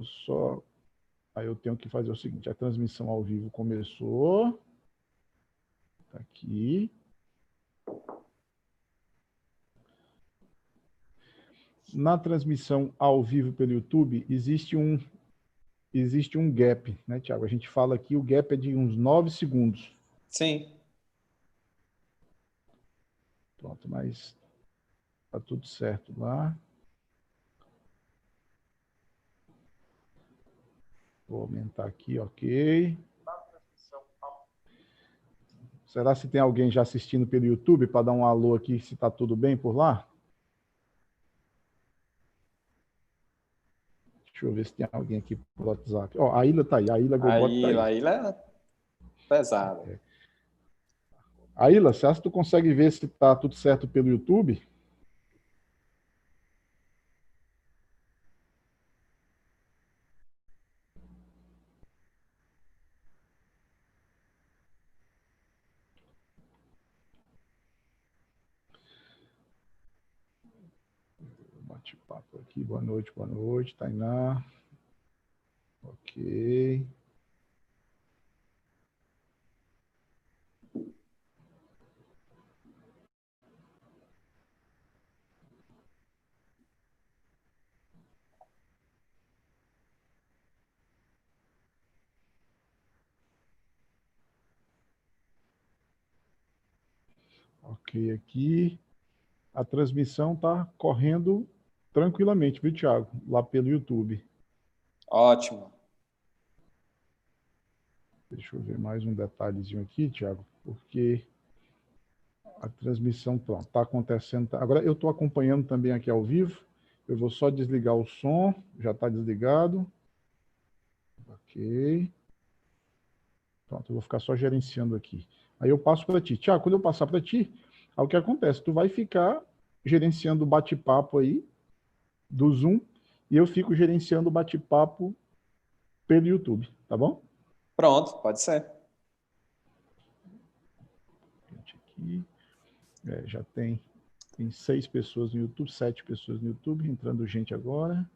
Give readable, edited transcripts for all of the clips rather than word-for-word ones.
vou só... Aí eu tenho que fazer o seguinte, a transmissão ao vivo começou. Tá aqui. Na transmissão ao vivo pelo YouTube, existe um gap, né, Tiago? A gente fala aqui, o gap é de uns 9 segundos. Sim. Pronto, mas tá tudo certo lá. Vou aumentar aqui, ok. Será se tem alguém já assistindo pelo YouTube para dar um alô aqui, se está tudo bem por lá? Deixa eu ver se tem alguém aqui por WhatsApp. Ó, a Ilha está aí, a Ilha Gobot está aí. A ilha é pesada. A Ilha, você acha que tu consegue ver se está tudo certo pelo YouTube? Bate-papo aqui, boa noite, Tainá. Ok. Ok, aqui. A transmissão está correndo tranquilamente, viu, Thiago? Lá pelo YouTube. Ótimo. Deixa eu ver mais um detalhezinho aqui, Thiago, porque a transmissão, pronto, está acontecendo. Agora eu estou acompanhando também aqui ao vivo. Eu vou só desligar o som, já está desligado. Ok. Pronto, eu vou ficar só gerenciando aqui. Aí eu passo para ti. Thiago, quando eu passar para ti, aí o que acontece? Tu vai ficar gerenciando o bate-papo aí do Zoom e eu fico gerenciando o bate-papo pelo YouTube, tá bom? Pronto, pode ser. Aqui, já tem 6 pessoas no YouTube, 7 pessoas no YouTube, entrando gente agora.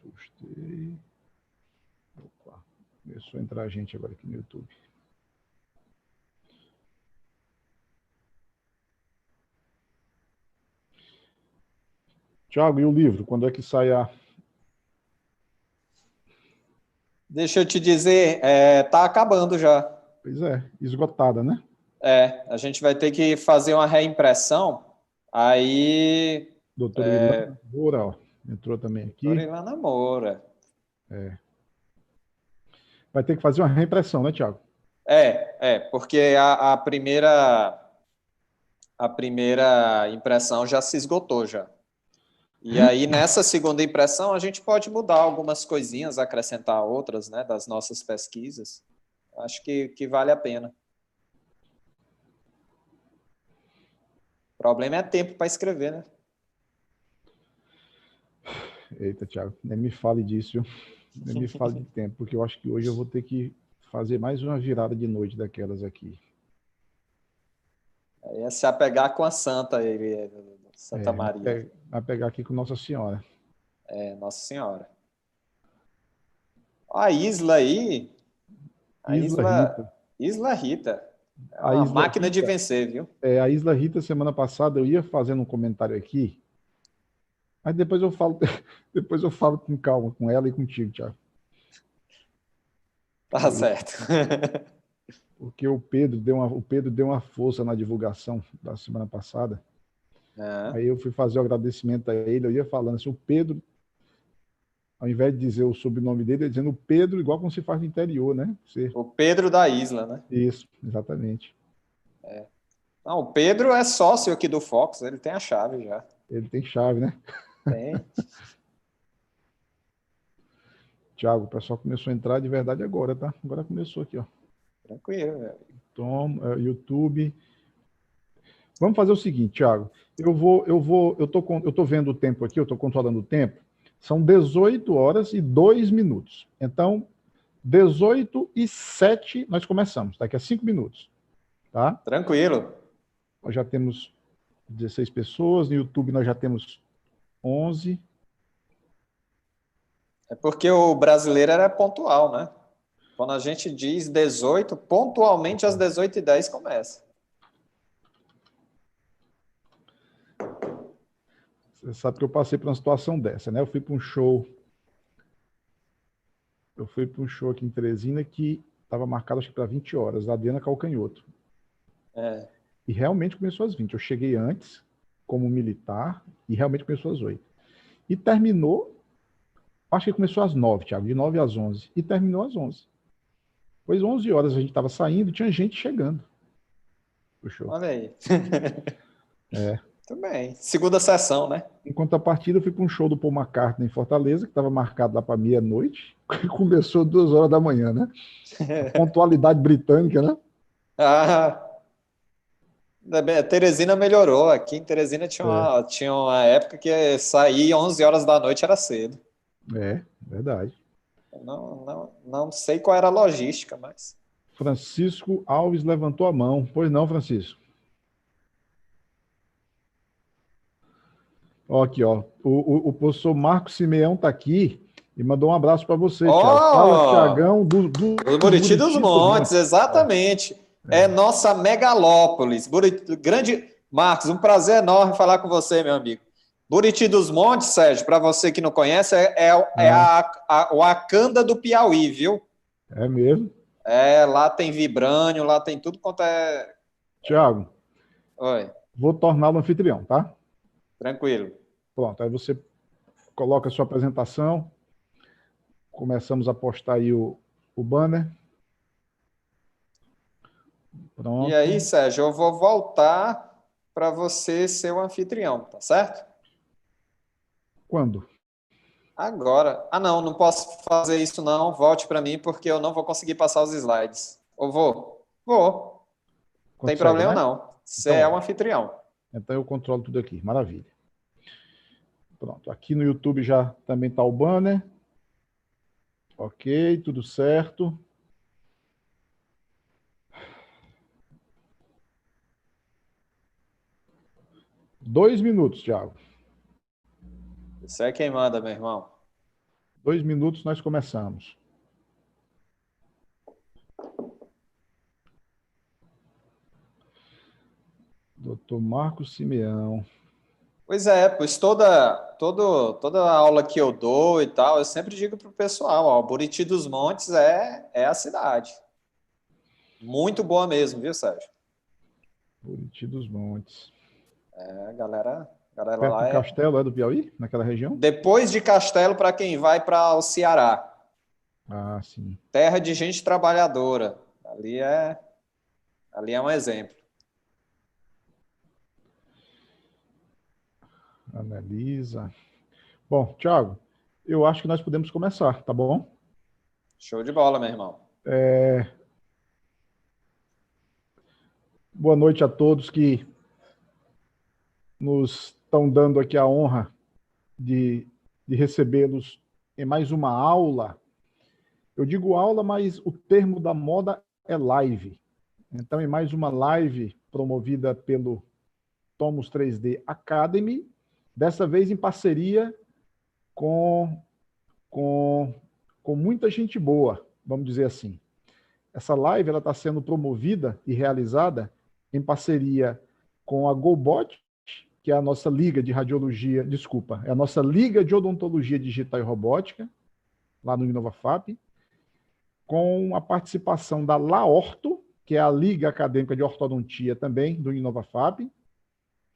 Gostei. Opa, começou a entrar gente agora aqui no YouTube. Tiago, e o livro? Quando é que sai a... Deixa eu te dizer, tá acabando já. Pois é, esgotada, né? A gente vai ter que fazer uma reimpressão. Aí... Doutora Ilana Moura, ó, entrou também aqui. Ilana Moura. Vai ter que fazer uma reimpressão, né, Tiago? Porque a primeira impressão já se esgotou já. E aí, nessa segunda impressão, a gente pode mudar algumas coisinhas, acrescentar outras, né, das nossas pesquisas. Acho que vale a pena. O problema é tempo para escrever, né? Eita, Tiago, nem me fale disso, viu? Nem me fale de tempo, porque eu acho que hoje eu vou ter que fazer mais uma virada de noite daquelas aqui. Aí é se apegar com a Santa, Santa Maria. Vai pegar aqui com Nossa Senhora. Nossa Senhora. A Isla aí... Isla Rita. Isla Rita. É A uma Isla máquina de Rita, vencer, viu? a Isla Rita, semana passada, eu ia fazendo um comentário aqui, mas depois eu falo, depois eu falo com calma com ela e contigo, Tiago. Tá certo. Porque o Pedro deu uma força na divulgação da semana passada. Aí eu fui fazer o agradecimento a ele, eu ia falando assim, o Pedro, ao invés de dizer o sobrenome dele, dizendo o Pedro, igual como se faz no interior, né? O Pedro da Isla, né? Isso, exatamente. Não, o Pedro é sócio aqui do Fox, ele tem a chave já. Ele tem chave, né? Tem. Tiago, o pessoal começou a entrar de verdade agora, tá? Agora começou aqui, ó. Tranquilo, velho. Tom, YouTube. Vamos fazer o seguinte, Tiago. Eu tô vendo o tempo aqui, eu tô controlando o tempo. São 18 horas e 2 minutos. Então, 18h07 nós começamos, daqui a 5 minutos. Tá? Tranquilo. Nós já temos 16 pessoas. No YouTube nós já temos 11. É porque o brasileiro era pontual, né? Quando a gente diz 18, pontualmente às 18h10 começa. Você sabe que eu passei por uma situação dessa, né? Eu fui para um show aqui em Teresina que estava marcado, acho que para 20 horas, da Adriana Calcanhoto. É. E realmente começou às 20. Eu cheguei antes, como militar, e realmente começou às 8. E terminou, acho que começou às 9, Thiago, de 9 às 11. E terminou às 11. Pois 11 horas a gente estava saindo e tinha gente chegando pro show. Olha aí. É. Muito bem. Segunda sessão, né? Em contrapartida, eu fui para um show do Paul McCartney em Fortaleza, que estava marcado lá para meia-noite, e começou 2 horas da manhã, né? A pontualidade britânica, né? Ah, Teresina melhorou. Aqui em Teresina tinha uma época que sair 11 horas da noite era cedo. É, verdade. Não sei qual era a logística, mas... Francisco Alves levantou a mão. Pois não, Francisco? Ó, aqui, ó. O professor Marcos Simeão está aqui e mandou um abraço para você, Thiago. Fala, Thiagão, do Buriti dos Montes, exatamente. É nossa megalópolis. Grande Marcos, um prazer enorme falar com você, meu amigo. Buriti dos Montes, Sérgio, para você que não conhece, é a Wakanda do Piauí, viu? É mesmo? É, lá tem vibrânio, lá tem tudo quanto é... Thiago, Oi, vou torná-lo anfitrião, tá? tranquilo. Pronto, aí você coloca a sua apresentação. Começamos a postar aí o banner. Pronto. E aí, Sérgio, eu vou voltar para você ser o anfitrião, tá certo? Quando? Agora. Ah, não posso fazer isso não. Volte para mim porque eu não vou conseguir passar os slides. Ou vou? Vou. Não tem Consegue, problema né? não. Você Então, é o anfitrião. Então eu controlo tudo aqui. Maravilha. Pronto. Aqui no YouTube já também está o banner. Ok, tudo certo. Dois minutos, Thiago. Você é quem manda, meu irmão. 2 minutos nós começamos. Doutor Marcos Simeão. Pois é, pois toda a aula que eu dou e tal, eu sempre digo pro pessoal, ó, Buriti dos Montes é a cidade. Muito boa mesmo, viu, Sérgio? Buriti dos Montes. É, a galera Perto lá do é... Castelo, é do Piauí? Naquela região? Depois de Castelo, para quem vai para o Ceará. Ah, sim. Terra de gente trabalhadora. Ali é um exemplo. Analisa. Bom, Thiago, eu acho que nós podemos começar, tá bom? Show de bola, meu irmão. Boa noite a todos que nos estão dando aqui a honra de recebê-los em mais uma aula. Eu digo aula, mas o termo da moda é live. Então, em mais uma live promovida pelo Tomos 3D Academy, dessa vez em parceria com muita gente boa, vamos dizer assim. Essa live está sendo promovida e realizada em parceria com a GoBot, que é a nossa liga de radiologia, é a nossa liga de odontologia digital e robótica, lá no InovaFap, com a participação da LAORTO, que é a Liga Acadêmica de Ortodontia também, do InovaFap,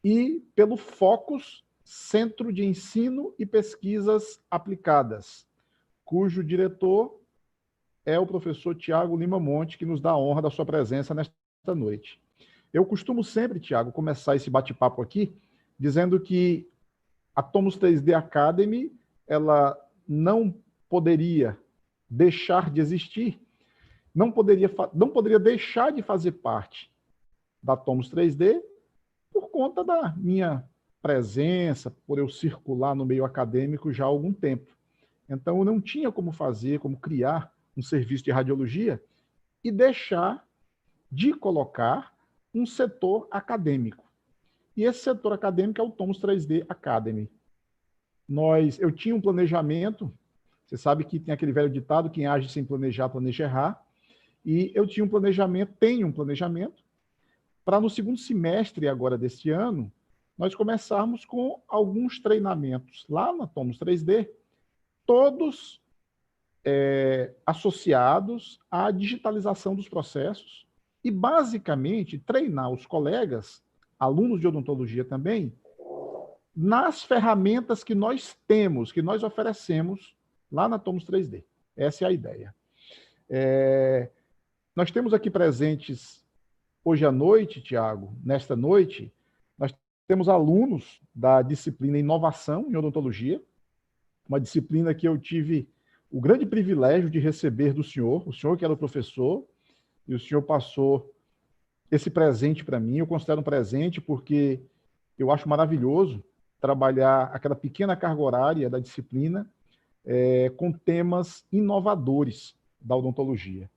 e pelo Focus, Centro de Ensino e Pesquisas Aplicadas, cujo diretor é o professor Tiago Lima Monte, que nos dá a honra da sua presença nesta noite. Eu costumo sempre, Tiago, começar esse bate-papo aqui dizendo que a Tomos 3D Academy ela não poderia deixar de existir, não poderia deixar de fazer parte da Tomos 3D por conta da minha presença, por eu circular no meio acadêmico já há algum tempo. Então, eu não tinha como criar um serviço de radiologia e deixar de colocar um setor acadêmico. e esse setor acadêmico é o Tomos 3D Academy. Eu tinha um planejamento, você sabe que tem aquele velho ditado, quem age sem planejar, planeja errar, e eu tinha um planejamento, tenho um planejamento, para no segundo semestre agora deste ano, nós começarmos com alguns treinamentos lá na Tomos 3D, todos associados à digitalização dos processos e, basicamente, treinar os colegas, alunos de odontologia também, nas ferramentas que nós temos, que nós oferecemos lá na Tomos 3D. Essa é a ideia. Nós temos aqui presentes hoje à noite, Tiago, nesta noite, nós temos alunos da disciplina Inovação em Odontologia, uma disciplina que eu tive o grande privilégio de receber do senhor, o senhor que era o professor, e o senhor passou esse presente para mim. Eu considero um presente porque eu acho maravilhoso trabalhar aquela pequena carga horária da disciplina com temas inovadores da odontologia.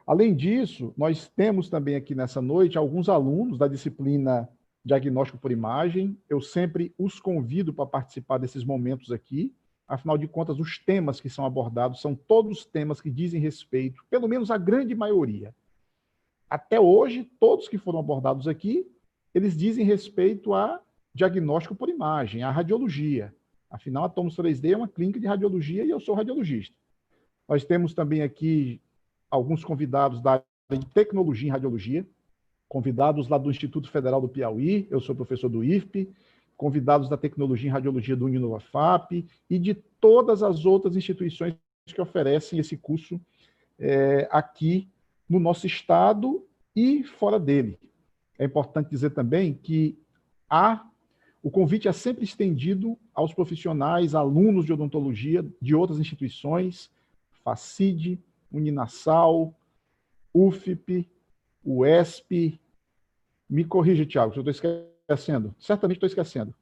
Além disso, nós temos também aqui nessa noite alguns alunos da disciplina Diagnóstico por Imagem. Eu sempre os convido para participar desses momentos aqui. Afinal de contas, os temas que são abordados são todos temas que dizem respeito, pelo menos a grande maioria. Até hoje, todos que foram abordados aqui, eles dizem respeito a diagnóstico por imagem, a radiologia. Afinal, a Tomos 3D é uma clínica de radiologia e eu sou radiologista. Nós temos também aqui alguns convidados da área de tecnologia em radiologia, convidados lá do Instituto Federal do Piauí, eu sou professor do IFP, convidados da tecnologia em radiologia do Uninova-FAP e de todas as outras instituições que oferecem esse curso aqui no nosso estado e fora dele. É importante dizer também que o convite é sempre estendido aos profissionais, alunos de odontologia de outras instituições, FACID, Uninasal, UFP, UESP. Me corrija, Tiago, se eu estou esquecendo. Certamente estou esquecendo.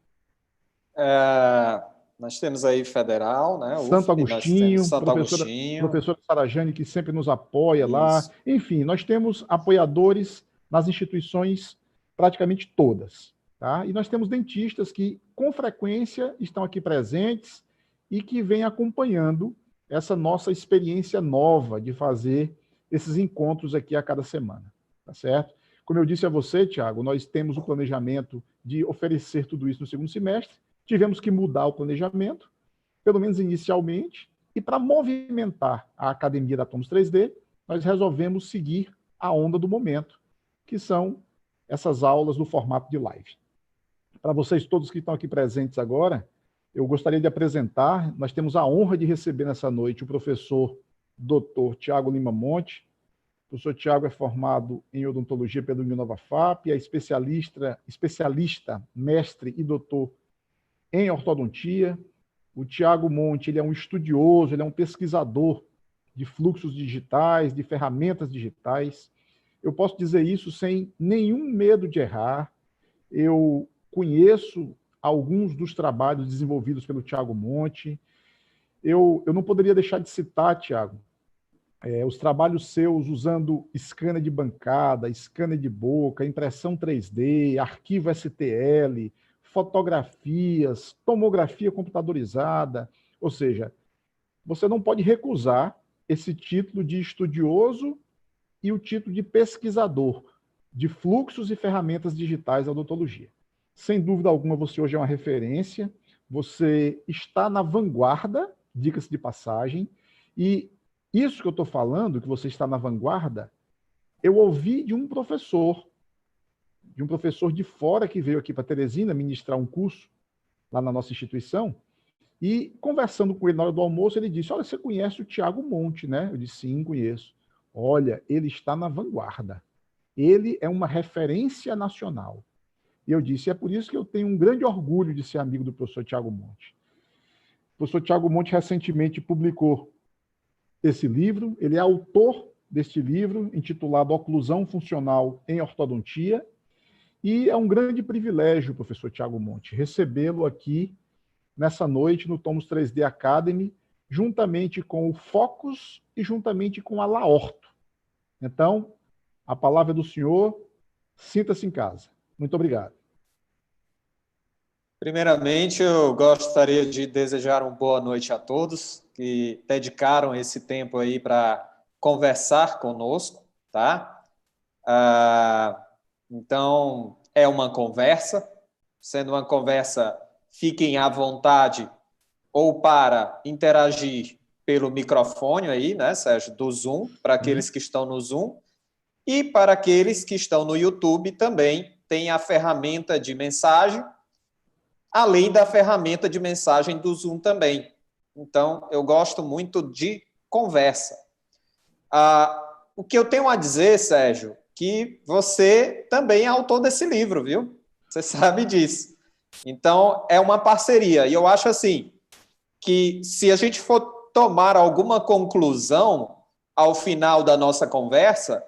Nós temos aí Federal, né? Santo UFP, Agostinho, Santo Agostinho. professora Sarajane, que sempre nos apoia lá. Enfim, nós temos apoiadores nas instituições praticamente todas. Tá? E nós temos dentistas que, com frequência, estão aqui presentes e que vêm acompanhando essa nossa experiência nova de fazer esses encontros aqui a cada semana. Tá certo? Como eu disse a você, Tiago, nós temos o planejamento de oferecer tudo isso no segundo semestre. Tivemos que mudar o planejamento, pelo menos inicialmente, e para movimentar a Academia da Tomos 3D, nós resolvemos seguir a onda do momento, que são essas aulas no formato de live. Para vocês todos que estão aqui presentes agora, eu gostaria de apresentar, nós temos a honra de receber nessa noite o professor Dr. Tiago Lima Monte. O professor Tiago é formado em odontologia pelo Uninova-FAP, é especialista, mestre e doutor em ortodontia. O Tiago Monte, ele é um estudioso, ele é um pesquisador de fluxos digitais, de ferramentas digitais. Eu posso dizer isso sem nenhum medo de errar. Eu conheço alguns dos trabalhos desenvolvidos pelo Tiago Monte. Eu não poderia deixar de citar, Tiago, os trabalhos seus usando scanner de bancada, scanner de boca, impressão 3D, arquivo STL, fotografias, tomografia computadorizada. Ou seja, você não pode recusar esse título de estudioso e o título de pesquisador de fluxos e ferramentas digitais da odontologia. Sem dúvida alguma, você hoje é uma referência, você está na vanguarda, diga-se de passagem, e isso que eu estou falando, que você está na vanguarda, eu ouvi de um professor de fora que veio aqui para Teresina ministrar um curso lá na nossa instituição, e conversando com ele na hora do almoço, ele disse, olha, você conhece o Tiago Monte, né? Eu disse, sim, conheço. Olha, ele está na vanguarda. Ele é uma referência nacional. E eu disse, é por isso que eu tenho um grande orgulho de ser amigo do professor Tiago Monte. O professor Tiago Monte recentemente publicou esse livro, ele é autor deste livro, intitulado Oclusão Funcional em Ortodontia, e é um grande privilégio, professor Tiago Monte, recebê-lo aqui nessa noite no Tomos 3D Academy, juntamente com o Focus e juntamente com a Laorto. Então, a palavra é do senhor, sinta-se em casa. Muito obrigado. Primeiramente, eu gostaria de desejar uma boa noite a todos que dedicaram esse tempo aí para conversar conosco, tá? Então, é uma conversa. Sendo uma conversa, fiquem à vontade ou para interagir pelo microfone aí, né, Sérgio, do Zoom, para aqueles que estão no Zoom, e para aqueles que estão no YouTube também tem a ferramenta de mensagem, além da ferramenta de mensagem do Zoom também. Então, eu gosto muito de conversa. O que eu tenho a dizer, Sérgio, que você também é autor desse livro, viu? Você sabe disso. Então, é uma parceria. E eu acho assim, que se a gente for tomar alguma conclusão ao final da nossa conversa,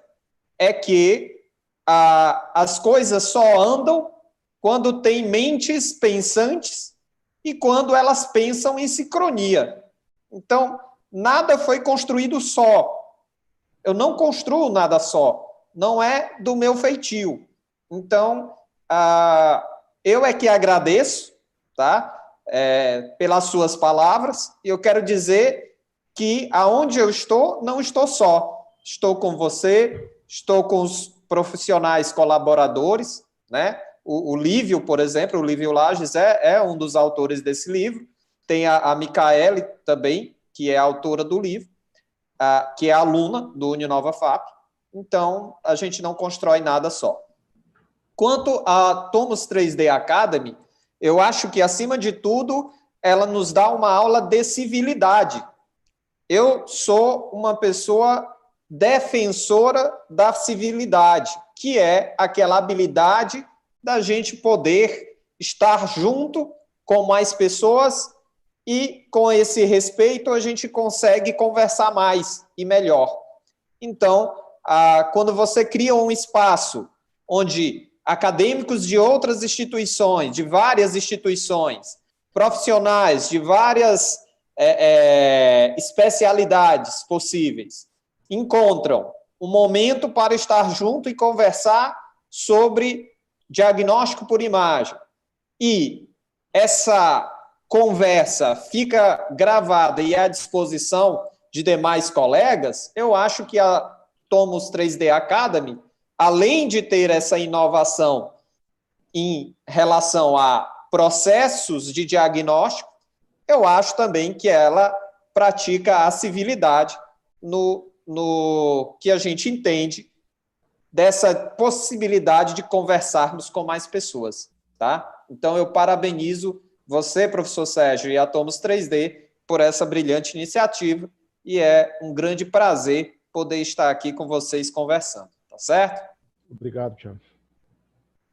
é que as coisas só andam quando tem mentes pensantes e quando elas pensam em sincronia. Então, nada foi construído só. Eu não construo nada só. Não é do meu feitio. Então, eu é que agradeço, tá? Pelas suas palavras, e eu quero dizer que aonde eu estou, não estou só. Estou com você, estou com os profissionais colaboradores, né? O Lívio, por exemplo, o Lívio Lages é um dos autores desse livro. Tem a Micaele também, que é a autora do livro, que é aluna do Uninova FAP. Então, a gente não constrói nada só. Quanto a Tomos 3D Academy, eu acho que, acima de tudo, ela nos dá uma aula de civilidade. Eu sou uma pessoa defensora da civilidade, que é aquela habilidade da gente poder estar junto com mais pessoas e, com esse respeito, a gente consegue conversar mais e melhor. Então, quando você cria um espaço onde acadêmicos de outras instituições, de várias instituições, profissionais de várias especialidades possíveis, encontram um momento para estar junto e conversar sobre diagnóstico por imagem, e essa conversa fica gravada e à disposição de demais colegas, eu acho que a Tomos 3D Academy, além de ter essa inovação em relação a processos de diagnóstico, eu acho também que ela pratica a civilidade no que a gente entende dessa possibilidade de conversarmos com mais pessoas, tá? Então, eu parabenizo você, professor Sérgio, e a Tomos 3D por essa brilhante iniciativa, e é um grande prazer poder estar aqui com vocês conversando, tá certo? Obrigado, Thiago.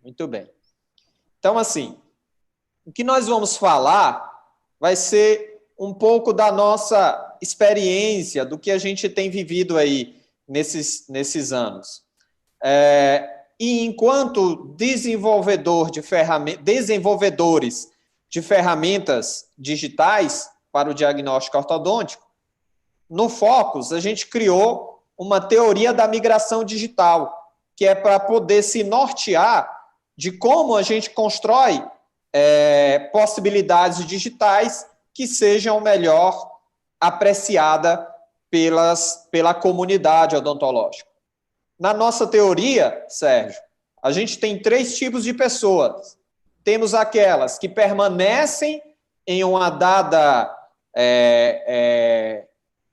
Muito bem. Então, assim, o que nós vamos falar vai ser um pouco da nossa experiência, do que a gente tem vivido aí nesses anos. E enquanto desenvolvedores de ferramentas digitais para o diagnóstico ortodôntico, no Focus a gente criou uma teoria da migração digital, que é para poder se nortear de como a gente constrói possibilidades digitais que sejam melhor apreciadas pela comunidade odontológica. Na nossa teoria, Sérgio, a gente tem 3 tipos de pessoas. Temos aquelas que permanecem em uma dada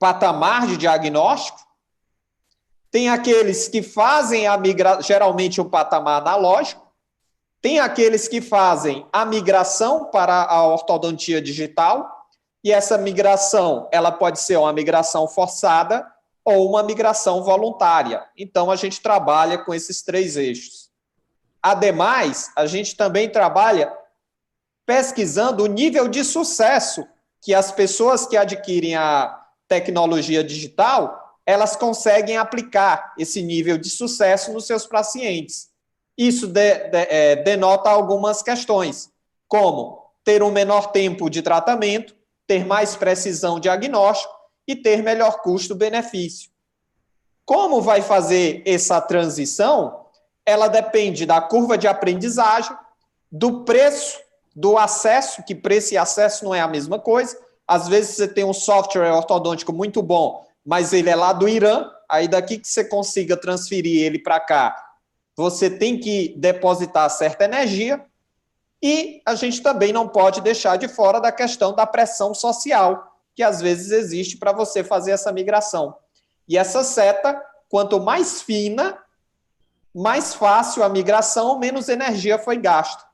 patamar de diagnóstico, tem aqueles que fazem geralmente o patamar analógico, tem aqueles que fazem a migração para a ortodontia digital, e essa migração ela pode ser uma migração forçada ou uma migração voluntária. Então, a gente trabalha com esses 3 eixos. Ademais, a gente também trabalha pesquisando o nível de sucesso que as pessoas que adquirem a tecnologia digital, elas conseguem aplicar esse nível de sucesso nos seus pacientes. Isso denota algumas questões, como ter um menor tempo de tratamento, ter mais precisão diagnóstica e ter melhor custo-benefício. Como vai fazer essa transição? Ela depende da curva de aprendizagem, do preço do acesso, que preço e acesso não é a mesma coisa. Às vezes você tem um software ortodôntico muito bom, mas ele é lá do Irã, aí daqui que você consiga transferir ele para cá, você tem que depositar certa energia, e a gente também não pode deixar de fora da questão da pressão social, que às vezes existe para você fazer essa migração. E essa seta, quanto mais fina, mais fácil a migração, menos energia foi gasta.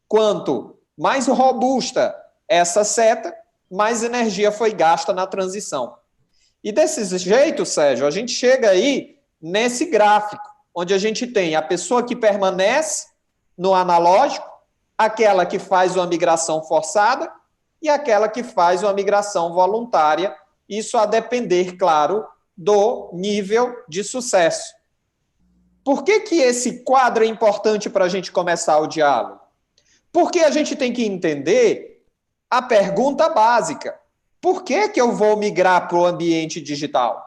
Quanto mais robusta essa seta, mais energia foi gasta na transição. E desse jeito, Sérgio, a gente chega aí nesse gráfico, onde a gente tem a pessoa que permanece no analógico, aquela que faz uma migração forçada e aquela que faz uma migração voluntária, isso a depender, claro, do nível de sucesso. Por que que esse quadro é importante para a gente começar o diálogo? Porque a gente tem que entender a pergunta básica. Por que que eu vou migrar para o ambiente digital?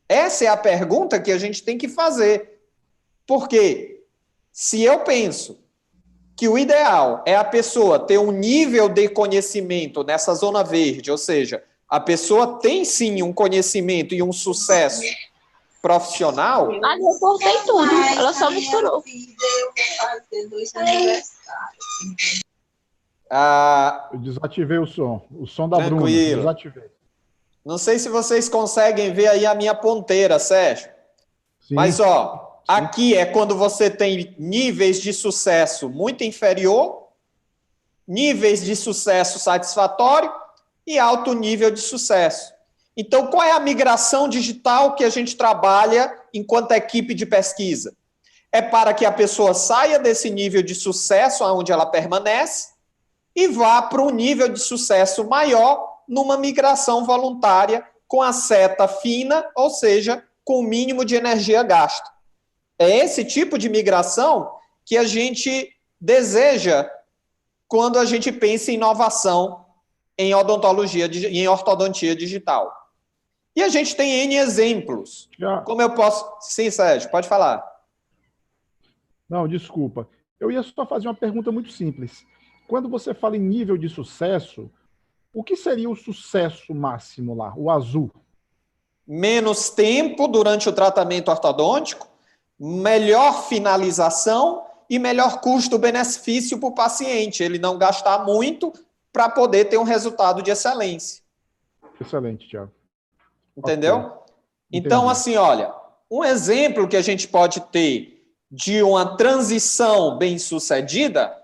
Essa é a pergunta que a gente tem que fazer. Porque se eu penso que o ideal é a pessoa ter um nível de conhecimento nessa zona verde, ou seja, a pessoa tem sim um conhecimento e um sucesso profissional. Ah, eu cortei tudo, ela só misturou. Eu desativei o som da Bruna. Tranquilo. Desativei. Não sei se vocês conseguem ver aí a minha ponteira, Sérgio. Sim. Mas, ó, aqui é quando você tem níveis de sucesso muito inferior, níveis de sucesso satisfatório e alto nível de sucesso. Então, qual é a migração digital que a gente trabalha enquanto equipe de pesquisa? É para que a pessoa saia desse nível de sucesso onde ela permanece e vá para um nível de sucesso maior numa migração voluntária com a seta fina, ou seja, com o mínimo de energia gasta. É esse tipo de migração que a gente deseja quando a gente pensa em inovação em odontologia, em ortodontia digital. E a gente tem N exemplos. Como eu posso... Sim, Sérgio, pode falar. Não, desculpa. Eu ia só fazer uma pergunta muito simples. Quando você fala em nível de sucesso, o que seria o sucesso máximo lá, o azul? Menos tempo durante o tratamento ortodôntico, melhor finalização e melhor custo-benefício para o paciente. Ele não gastar muito para poder ter um resultado de excelência. Excelente, Thiago. Entendeu? Okay. Então, assim, olha, um exemplo que a gente pode ter de uma transição bem-sucedida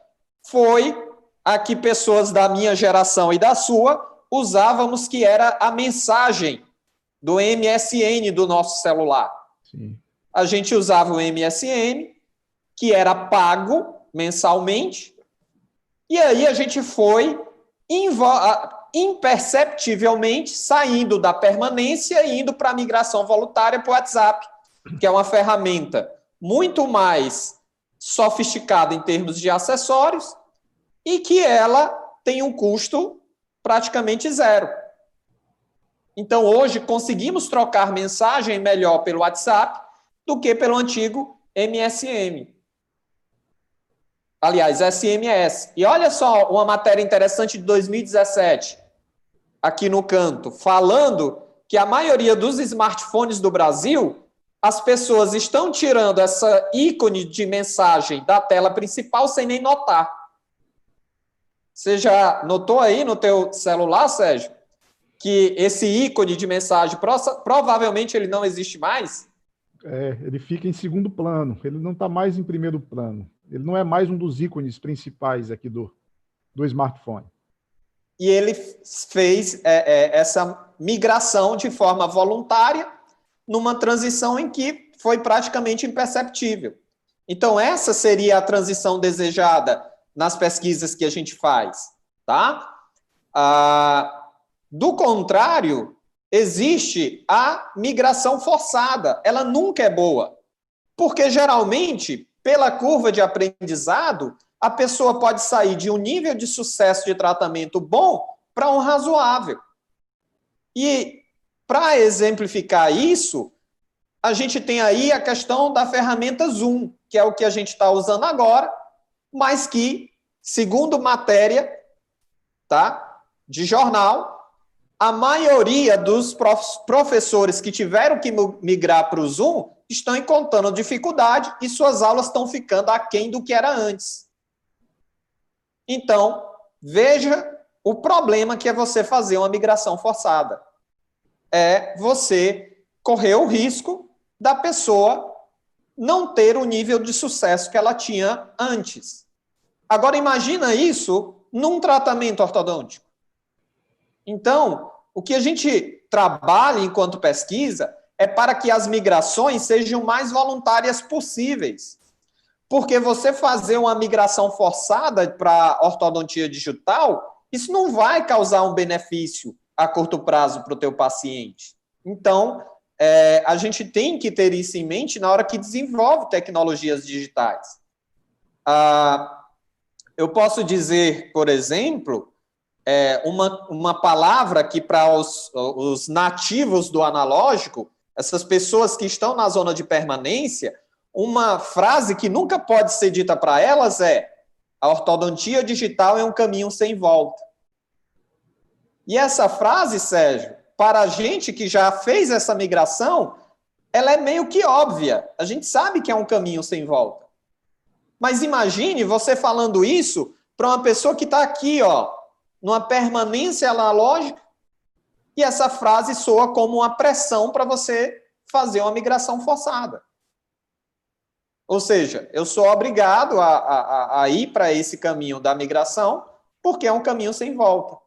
foi a que pessoas da minha geração e da sua usávamos, que era a mensagem do MSN do nosso celular. Sim. A gente usava o MSN, que era pago mensalmente, e aí a gente foi imperceptivelmente saindo da permanência e indo para a migração voluntária para o WhatsApp, que é uma ferramenta muito mais sofisticada em termos de acessórios e que ela tem um custo praticamente zero. Então, hoje, conseguimos trocar mensagem melhor pelo WhatsApp do que pelo antigo MSN. Aliás, SMS. E olha só uma matéria interessante de 2017, aqui no canto, falando que a maioria dos smartphones do Brasil, as pessoas estão tirando essa ícone de mensagem da tela principal sem nem notar. Você já notou aí no teu celular, Sérgio, que esse ícone de mensagem, provavelmente ele não existe mais? Ele fica em segundo plano, ele não está mais em primeiro plano. Ele não é mais um dos ícones principais aqui do smartphone. E ele fez essa migração de forma voluntária numa transição em que foi praticamente imperceptível. Então, essa seria a transição desejada nas pesquisas que a gente faz, tá? Do contrário, existe a migração forçada. Ela nunca é boa, porque geralmente, pela curva de aprendizado, a pessoa pode sair de um nível de sucesso de tratamento bom para um razoável. E, para exemplificar isso, a gente tem aí a questão da ferramenta Zoom, que é o que a gente está usando agora, mas que segundo matéria, tá, de jornal, a maioria dos professores que tiveram que migrar para o Zoom estão encontrando dificuldade e suas aulas estão ficando aquém do que era antes. Então, veja o problema que é você fazer uma migração forçada. É você correr o risco da pessoa não ter o nível de sucesso que ela tinha antes. Agora, imagina isso num tratamento ortodôntico. Então, o que a gente trabalha enquanto pesquisa é para que as migrações sejam mais voluntárias possíveis. Porque você fazer uma migração forçada para ortodontia digital, isso não vai causar um benefício a curto prazo para o teu paciente. Então, a gente tem que ter isso em mente na hora que desenvolve tecnologias digitais. Eu posso dizer, por exemplo, uma palavra que para os nativos do analógico, essas pessoas que estão na zona de permanência, uma frase que nunca pode ser dita para elas é: a ortodontia digital é um caminho sem volta. E essa frase, Sérgio, para a gente que já fez essa migração, ela é meio que óbvia. A gente sabe que é um caminho sem volta. Mas imagine você falando isso para uma pessoa que está aqui, ó, numa permanência analógica, e essa frase soa como uma pressão para você fazer uma migração forçada. Ou seja, eu sou obrigado a ir para esse caminho da migração, porque é um caminho sem volta.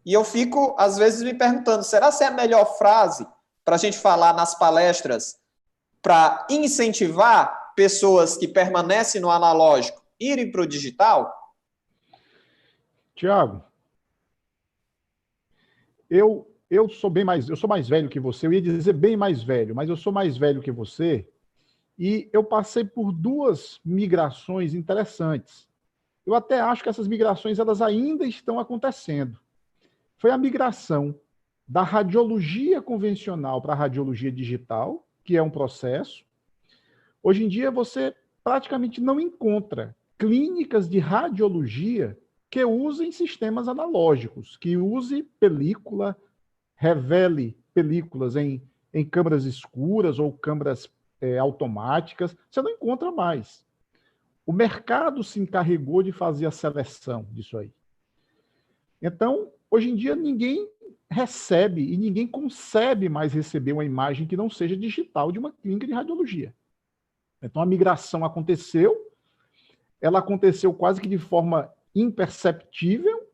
E eu fico, às vezes, me perguntando, será que é a melhor frase para a gente falar nas palestras para incentivar pessoas que permanecem no analógico irem para o digital? Tiago, eu sou mais velho que você, eu ia dizer bem mais velho, mas eu sou mais velho que você, e eu passei por duas migrações interessantes. Eu até acho que essas migrações elas ainda estão acontecendo. Foi a migração da radiologia convencional para a radiologia digital, que é um processo. Hoje em dia você praticamente não encontra clínicas de radiologia que usem sistemas analógicos, que use película, revele películas em câmeras escuras ou câmeras automáticas. Você não encontra mais. O mercado se encarregou de fazer a seleção disso aí. Então, hoje em dia, ninguém recebe e ninguém concebe mais receber uma imagem que não seja digital de uma clínica de radiologia. Então, a migração aconteceu, ela aconteceu quase que de forma imperceptível,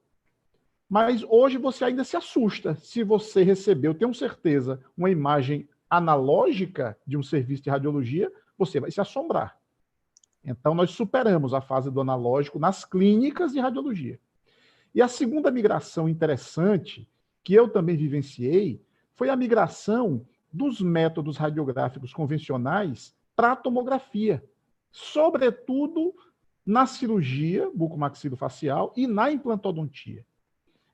mas hoje você ainda se assusta se você recebeu, tenho certeza, uma imagem analógica de um serviço de radiologia, você vai se assombrar. Então, nós superamos a fase do analógico nas clínicas de radiologia. E a segunda migração interessante, que eu também vivenciei, foi a migração dos métodos radiográficos convencionais para a tomografia, sobretudo na cirurgia bucomaxilofacial e na implantodontia.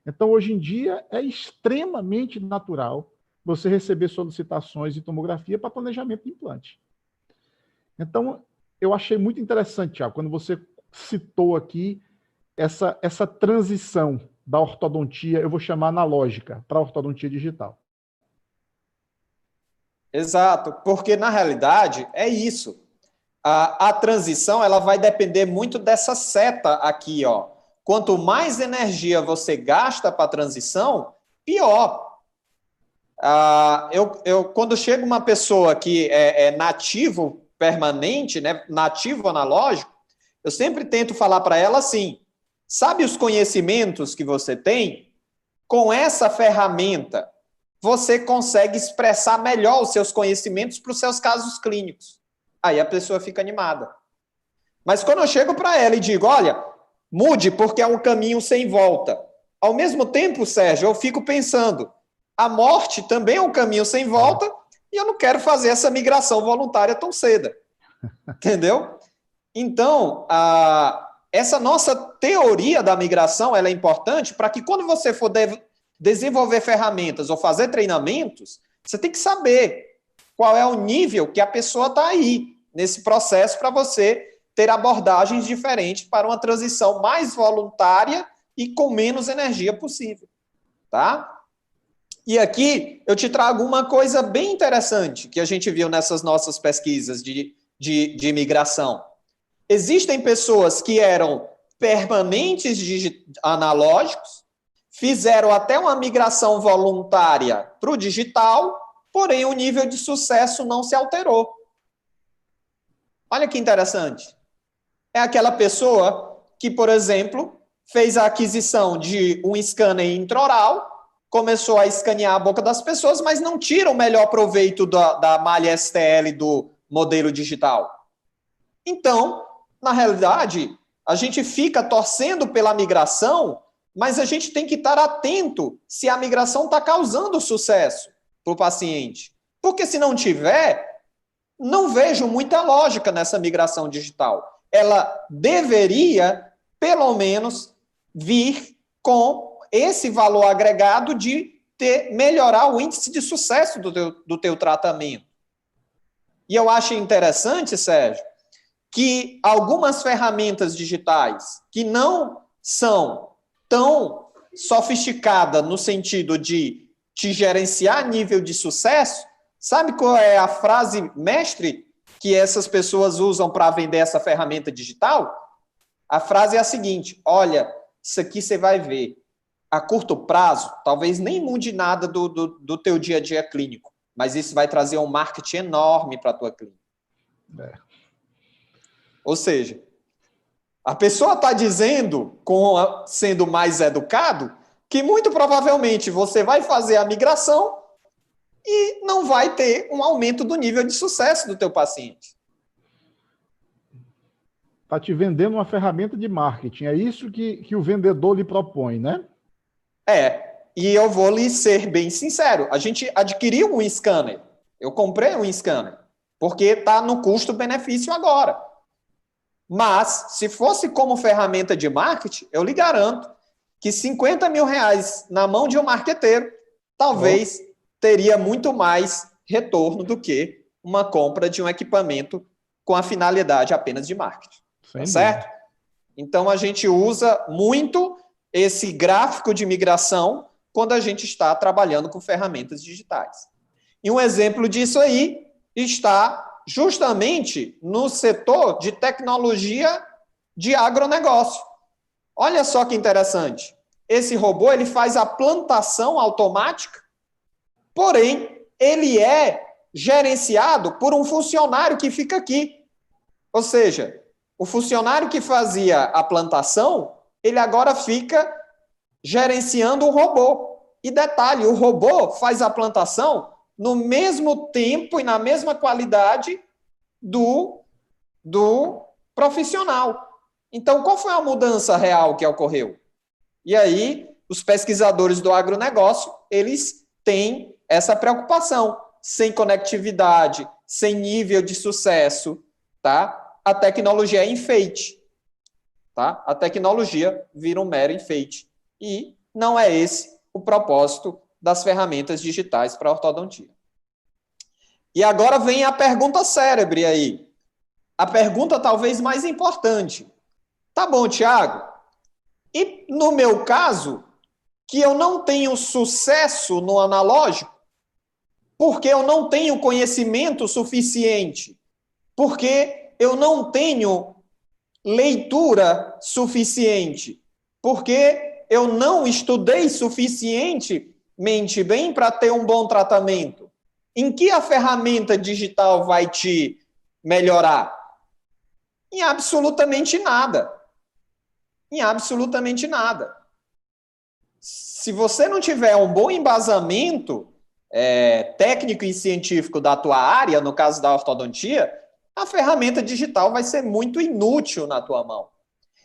Então, hoje em dia, é extremamente natural você receber solicitações de tomografia para planejamento de implante. Então, eu achei muito interessante, Thiago, quando você citou aqui essa transição da ortodontia, eu vou chamar analógica, para a ortodontia digital. Exato, porque na realidade é isso. A transição ela vai depender muito dessa seta aqui, ó. Quanto mais energia você gasta para a transição, pior. Quando chega uma pessoa que é nativo permanente, né, nativo analógico, eu sempre tento falar para ela assim: sabe os conhecimentos que você tem? Com essa ferramenta, você consegue expressar melhor os seus conhecimentos para os seus casos clínicos. Aí a pessoa fica animada. Mas quando eu chego para ela e digo, olha, mude porque é um caminho sem volta. Ao mesmo tempo, Sérgio, eu fico pensando, a morte também é um caminho sem volta e eu não quero fazer essa migração voluntária tão cedo. Entendeu? Então, essa nossa teoria da migração ela é importante para que quando você for desenvolver ferramentas ou fazer treinamentos, você tem que saber qual é o nível que a pessoa está aí nesse processo para você ter abordagens diferentes para uma transição mais voluntária e com menos energia possível, tá? E aqui eu te trago uma coisa bem interessante que a gente viu nessas nossas pesquisas de imigração. Existem pessoas que eram permanentes analógicos, fizeram até uma migração voluntária para o digital, porém o nível de sucesso não se alterou. Olha que interessante. É aquela pessoa que, por exemplo, fez a aquisição de um scanner intraoral, começou a escanear a boca das pessoas, mas não tira o melhor proveito da malha STL do modelo digital. Então, na realidade, a gente fica torcendo pela migração, mas a gente tem que estar atento se a migração está causando sucesso para o paciente. Porque se não tiver, não vejo muita lógica nessa migração digital. Ela deveria, pelo menos, vir com esse valor agregado de melhorar o índice de sucesso do teu tratamento. E eu acho interessante, Sérgio, que algumas ferramentas digitais que não são tão sofisticadas no sentido de te gerenciar nível de sucesso, sabe qual é a frase mestre que essas pessoas usam para vender essa ferramenta digital? A frase é a seguinte: olha, isso aqui você vai ver. A curto prazo, talvez nem mude nada do teu dia a dia clínico, mas isso vai trazer um marketing enorme para a tua clínica. Ou seja, a pessoa está dizendo, sendo mais educado, que muito provavelmente você vai fazer a migração e não vai ter um aumento do nível de sucesso do teu paciente. Está te vendendo uma ferramenta de marketing. É isso que o vendedor lhe propõe, né? E eu vou lhe ser bem sincero. A gente adquiriu um scanner. Eu comprei um scanner, porque está no custo-benefício agora. Mas, se fosse como ferramenta de marketing, eu lhe garanto que 50 mil reais na mão de um marqueteiro, talvez teria muito mais retorno do que uma compra de um equipamento com a finalidade apenas de marketing. Tá certo? Então, a gente usa muito esse gráfico de migração quando a gente está trabalhando com ferramentas digitais. E um exemplo disso aí está justamente no setor de tecnologia de agronegócio. Olha só que interessante. Esse robô ele faz a plantação automática, porém, ele é gerenciado por um funcionário que fica aqui. Ou seja, o funcionário que fazia a plantação, ele agora fica gerenciando o robô. E detalhe, o robô faz a plantação no mesmo tempo e na mesma qualidade do profissional. Então, qual foi a mudança real que ocorreu? E aí, os pesquisadores do agronegócio, eles têm essa preocupação. Sem conectividade, sem nível de sucesso, tá? A tecnologia é enfeite. Tá? A tecnologia vira um mero enfeite. E não é esse o propósito das ferramentas digitais para a ortodontia. E agora vem a pergunta célebre aí. A pergunta talvez mais importante. Tá bom, Thiago. E no meu caso, que eu não tenho sucesso no analógico, porque eu não tenho conhecimento suficiente, porque eu não tenho leitura suficiente, porque eu não estudei suficientemente bem para ter um bom tratamento. Em que a ferramenta digital vai te melhorar? Em absolutamente nada. Em absolutamente nada. Se você não tiver um bom embasamento técnico e científico da tua área, no caso da ortodontia, a ferramenta digital vai ser muito inútil na tua mão.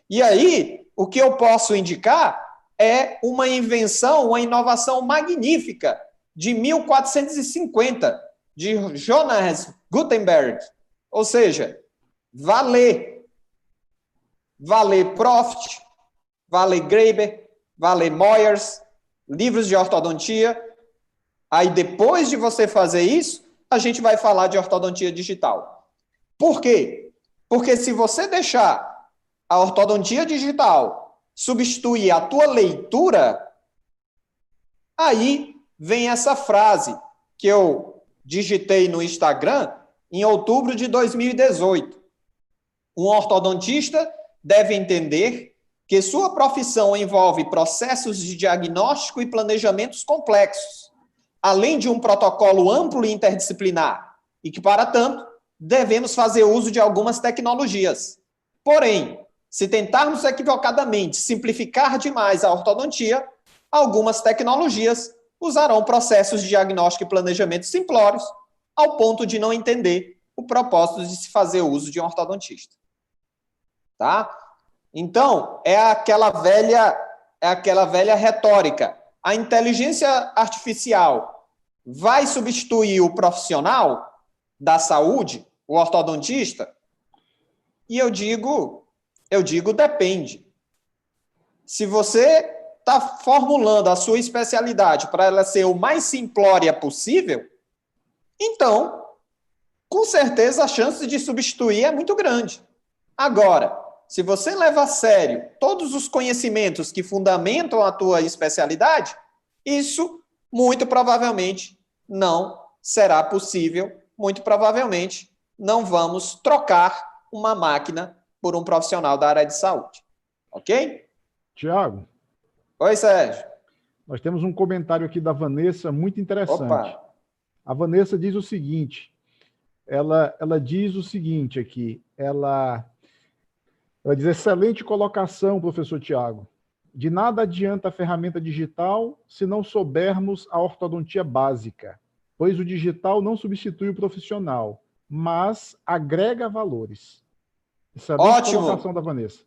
E aí, o que eu posso indicar é uma invenção, uma inovação magnífica de 1450, de Johannes Gutenberg. Ou seja, Valet Profit, Valet Graeber, Valet Moyers, livros de ortodontia. Aí, depois de você fazer isso, a gente vai falar de ortodontia digital. Por quê? Porque se você deixar a ortodontia digital substituir a tua leitura, aí vem essa frase que eu digitei no Instagram em outubro de 2018. Um ortodontista deve entender que sua profissão envolve processos de diagnóstico e planejamentos complexos, além de um protocolo amplo e interdisciplinar, e que, para tanto, devemos fazer uso de algumas tecnologias. Porém, se tentarmos equivocadamente simplificar demais a ortodontia, algumas tecnologias usarão processos de diagnóstico e planejamento simplórios, ao ponto de não entender o propósito de se fazer uso de um ortodontista. Tá? Então, é aquela velha retórica. A inteligência artificial vai substituir o profissional da saúde, o ortodontista? E eu digo depende. Se você está formulando a sua especialidade para ela ser o mais simplória possível, então, com certeza, a chance de substituir é muito grande. Agora, se você leva a sério todos os conhecimentos que fundamentam a tua especialidade, isso muito provavelmente não será possível, muito provavelmente não vamos trocar uma máquina por um profissional da área de saúde. Ok? Tiago. Oi, Sérgio. Nós temos um comentário aqui da Vanessa muito interessante. Opa. A Vanessa diz o seguinte, ela diz o seguinte aqui, ela diz, excelente colocação, professor Tiago. De nada adianta a ferramenta digital se não soubermos a ortodontia básica, pois o digital não substitui o profissional, mas agrega valores. Excelente Ótimo. Colocação da Vanessa.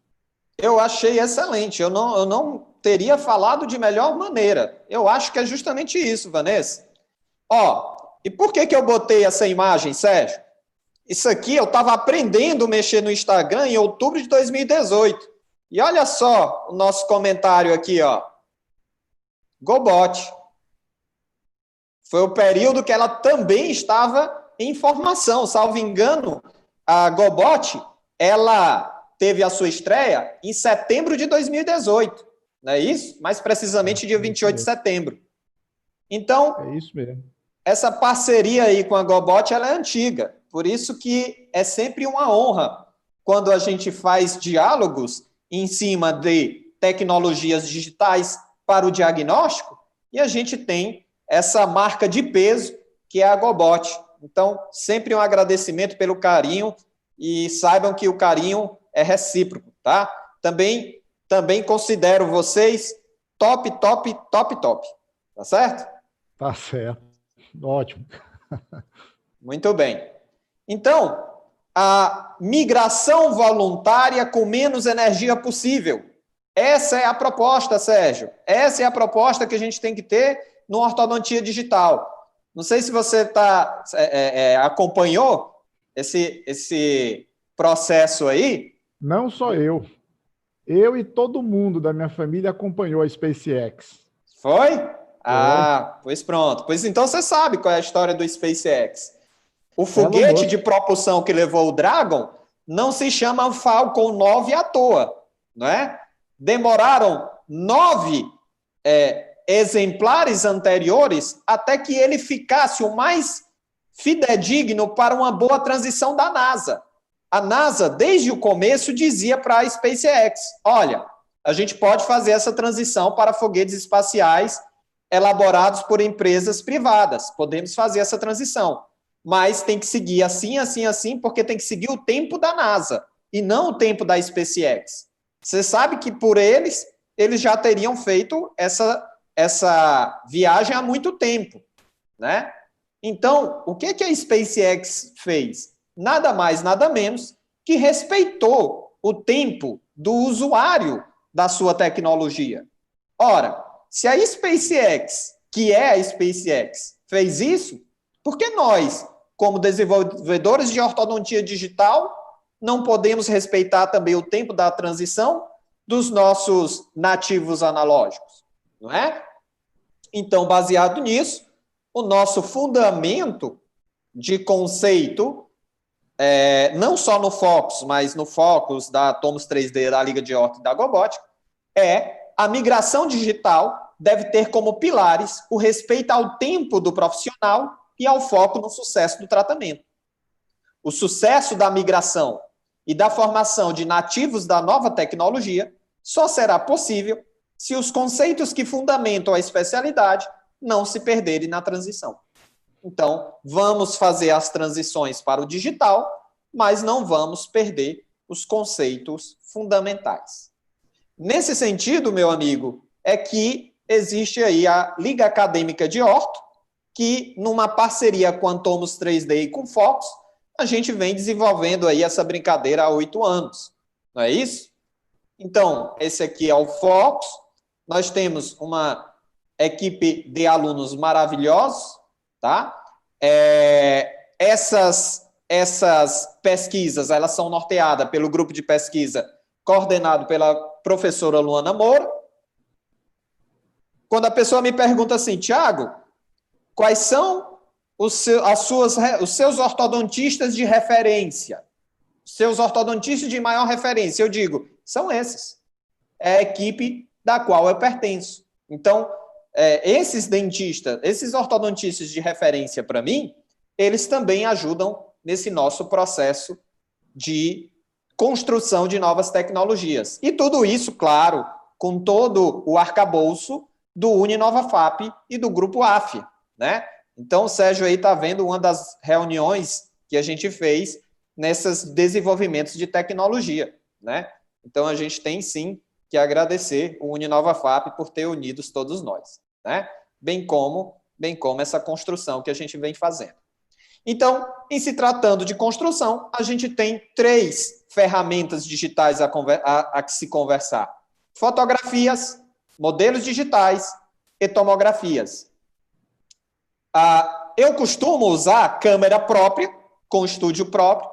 Eu achei excelente. Eu não teria falado de melhor maneira. Eu acho que é justamente isso, Vanessa. Ó, e por que eu botei essa imagem, Sérgio? Isso aqui eu estava aprendendo a mexer no Instagram em outubro de 2018. E olha só o nosso comentário aqui, ó. Gobot. Foi o período que ela também estava em formação. Salvo engano, a Gobot, ela teve a sua estreia em setembro de 2018. Não é isso? Mais precisamente dia 28 de setembro. Então, é isso mesmo. Essa parceria aí com a Gobot, ela é antiga. Por isso que é sempre uma honra quando a gente faz diálogos em cima de tecnologias digitais para o diagnóstico e a gente tem essa marca de peso que é a Gobot. Então, sempre um agradecimento pelo carinho e saibam que o carinho é recíproco, tá? Também considero vocês top. Tá certo? Tá certo. Ótimo. Muito bem. Então, a migração voluntária com menos energia possível. Essa é a proposta, Sérgio. Essa é a proposta que a gente tem que ter no ortodontia digital. Não sei se você acompanhou esse processo aí. Não só eu. Eu e todo mundo da minha família acompanhou a SpaceX. Foi? Ah, pois pronto. Pois então você sabe qual é a história do SpaceX. O foguete de propulsão que levou o Dragon não se chama Falcon 9 à toa, não é? Demoraram 9 exemplares anteriores até que ele ficasse o mais fidedigno para uma boa transição da NASA. A NASA, desde o começo, dizia para a SpaceX, olha, a gente pode fazer essa transição para foguetes espaciais elaborados por empresas privadas. Podemos fazer essa transição. Mas tem que seguir assim, porque tem que seguir o tempo da NASA e não o tempo da SpaceX. Você sabe que por eles já teriam feito essa viagem há muito tempo, né? Então, o que a SpaceX fez? Nada mais, nada menos que respeitou o tempo do usuário da sua tecnologia. Ora, se a SpaceX, que é a SpaceX, fez isso, por que nós, como desenvolvedores de ortodontia digital, não podemos respeitar também o tempo da transição dos nossos nativos analógicos, não é? Então, baseado nisso, o nosso fundamento de conceito não só no Focus, mas no Focus da Tomos 3D, da Liga de Horta e da Gobótica, a migração digital deve ter como pilares o respeito ao tempo do profissional e ao foco no sucesso do tratamento. O sucesso da migração e da formação de nativos da nova tecnologia só será possível se os conceitos que fundamentam a especialidade não se perderem na transição. Então, vamos fazer as transições para o digital, mas não vamos perder os conceitos fundamentais. Nesse sentido, meu amigo, é que existe aí a Liga Acadêmica de Orto, que, numa parceria com a Tomos 3D e com Focus, a gente vem desenvolvendo aí essa brincadeira há 8 anos. Não é isso? Então, esse aqui é o Focus. Nós temos uma equipe de alunos maravilhosos, tá? Essas pesquisas, elas são norteadas pelo grupo de pesquisa coordenado pela professora Luana Moura. Quando a pessoa me pergunta assim, Tiago, quais são os seus ortodontistas de referência? Seus ortodontistas de maior referência? Eu digo, são esses. É a equipe da qual eu pertenço. Então, esses dentistas, esses ortodontistas de referência para mim, eles também ajudam nesse nosso processo de construção de novas tecnologias. E tudo isso, claro, com todo o arcabouço do UniNovaFap e do Grupo AF, né? Então, o Sérgio aí está vendo uma das reuniões que a gente fez nesses desenvolvimentos de tecnologia, né? Então, a gente tem, sim, que agradecer o UniNovaFap por ter unidos todos nós, né? Bem como essa construção que a gente vem fazendo. Então, em se tratando de construção, a gente tem 3 ferramentas digitais a se conversar. Fotografias, modelos digitais e tomografias. Eu costumo usar câmera própria, com estúdio próprio.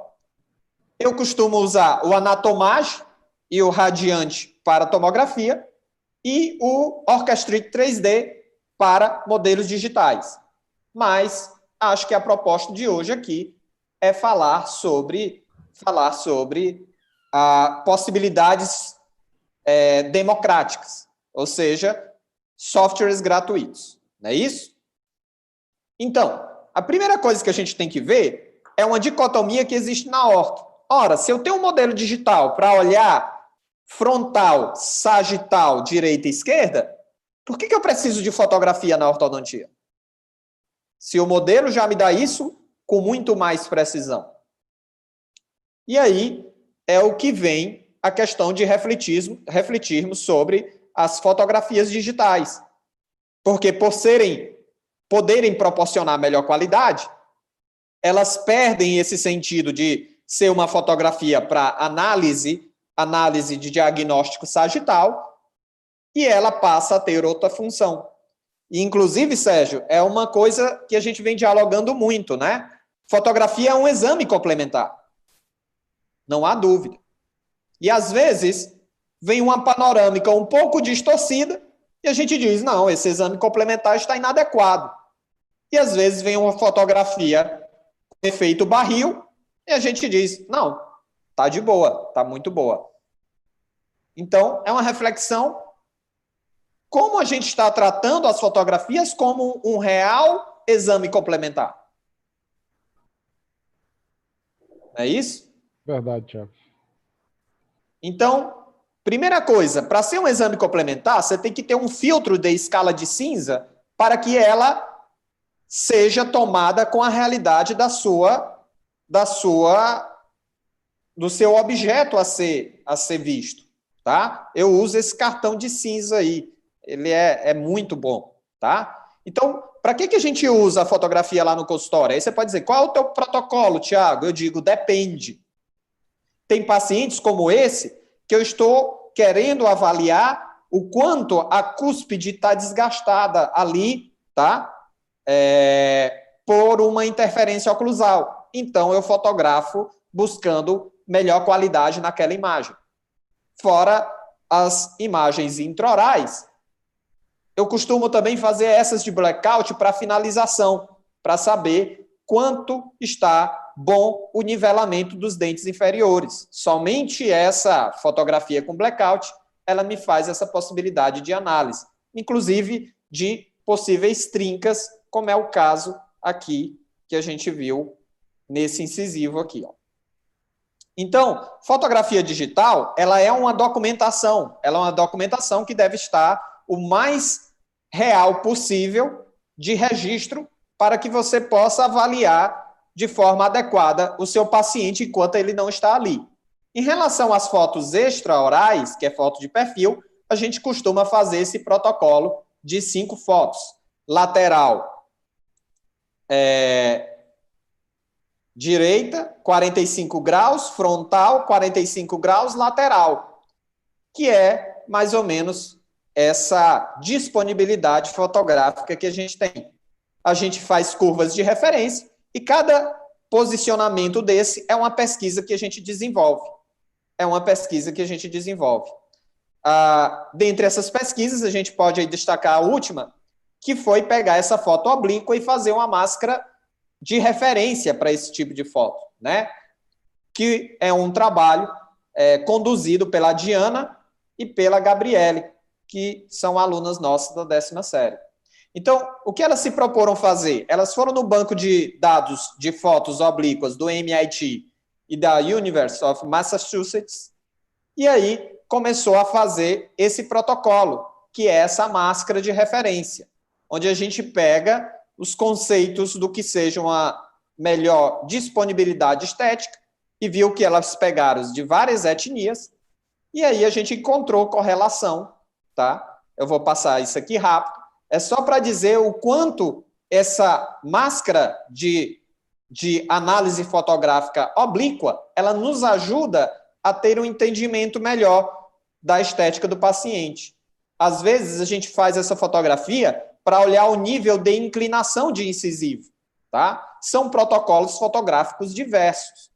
Eu costumo usar o Anatomage e o Radiante para tomografia e o Orchestrate 3D para modelos digitais. Mas acho que a proposta de hoje aqui é falar sobre possibilidades democráticas, ou seja, softwares gratuitos, não é isso? Então, a primeira coisa que a gente tem que ver é uma dicotomia que existe na orto. Ora, se eu tenho um modelo digital para olhar frontal, sagital, direita e esquerda, por que eu preciso de fotografia na ortodontia? Se o modelo já me dá isso com muito mais precisão. E aí é o que vem a questão de refletirmos sobre as fotografias digitais. Porque por poderem proporcionar melhor qualidade, elas perdem esse sentido de ser uma fotografia para análise de diagnóstico sagital, e ela passa a ter outra função. E, inclusive, Sérgio, é uma coisa que a gente vem dialogando muito, né? Fotografia é um exame complementar. Não há dúvida. E, às vezes, vem uma panorâmica um pouco distorcida e a gente diz, não, esse exame complementar está inadequado. E, às vezes, vem uma fotografia com efeito barril e a gente diz, não, está de boa, está muito boa. Então, é uma reflexão como a gente está tratando as fotografias como um real exame complementar. Não é isso? Verdade, Tiago. Então, primeira coisa, para ser um exame complementar, você tem que ter um filtro de escala de cinza para que ela seja tomada com a realidade do seu objeto a ser visto, tá? Eu uso esse cartão de cinza aí. Ele é muito bom, tá? Então, para que a gente usa a fotografia lá no consultório? Aí você pode dizer, qual é o teu protocolo, Tiago? Eu digo, depende. Tem pacientes como esse que eu estou querendo avaliar o quanto a cúspide está desgastada ali, tá? Por uma interferência oclusal. Então, eu fotografo buscando melhor qualidade naquela imagem. Fora as imagens intraorais, eu costumo também fazer essas de blackout para finalização, para saber quanto está bom o nivelamento dos dentes inferiores. Somente essa fotografia com blackout, ela me faz essa possibilidade de análise, inclusive de possíveis trincas, como é o caso aqui que a gente viu nesse incisivo aqui, ó. Então, fotografia digital, ela é uma documentação que deve estar o mais real possível de registro para que você possa avaliar de forma adequada o seu paciente enquanto ele não está ali. Em relação às fotos extraorais, que é foto de perfil, a gente costuma fazer esse protocolo de 5 fotos. Lateral, direita, 45 graus, frontal, 45 graus, lateral, que é mais ou menos essa disponibilidade fotográfica que a gente tem. A gente faz curvas de referência e cada posicionamento desse é uma pesquisa que a gente desenvolve. Dentre essas pesquisas, a gente pode aí destacar a última, que foi pegar essa foto oblíqua e fazer uma máscara de referência para esse tipo de foto, né? Que é um trabalho conduzido pela Diana e pela Gabriele, que são alunas nossas da 10ª série. Então, o que elas se proporam fazer? Elas foram no banco de dados de fotos oblíquas do MIT e da University of Massachusetts, e aí começou a fazer esse protocolo, que é essa máscara de referência, onde a gente pega os conceitos do que seja uma melhor disponibilidade estética e viu que elas pegaram de várias etnias, e aí a gente encontrou correlação, tá? Eu vou passar isso aqui rápido. É só para dizer o quanto essa máscara de análise fotográfica oblíqua, ela nos ajuda a ter um entendimento melhor da estética do paciente. Às vezes, a gente faz essa fotografia para olhar o nível de inclinação de incisivo, tá? São protocolos fotográficos diversos.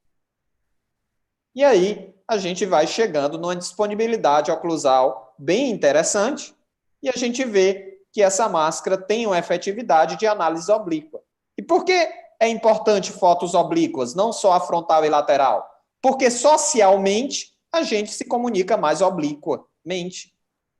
E aí, a gente vai chegando numa disponibilidade oclusal bem interessante e a gente vê que essa máscara tem uma efetividade de análise oblíqua. E por que é importante fotos oblíquas, não só a frontal e lateral? Porque socialmente a gente se comunica mais obliquamente.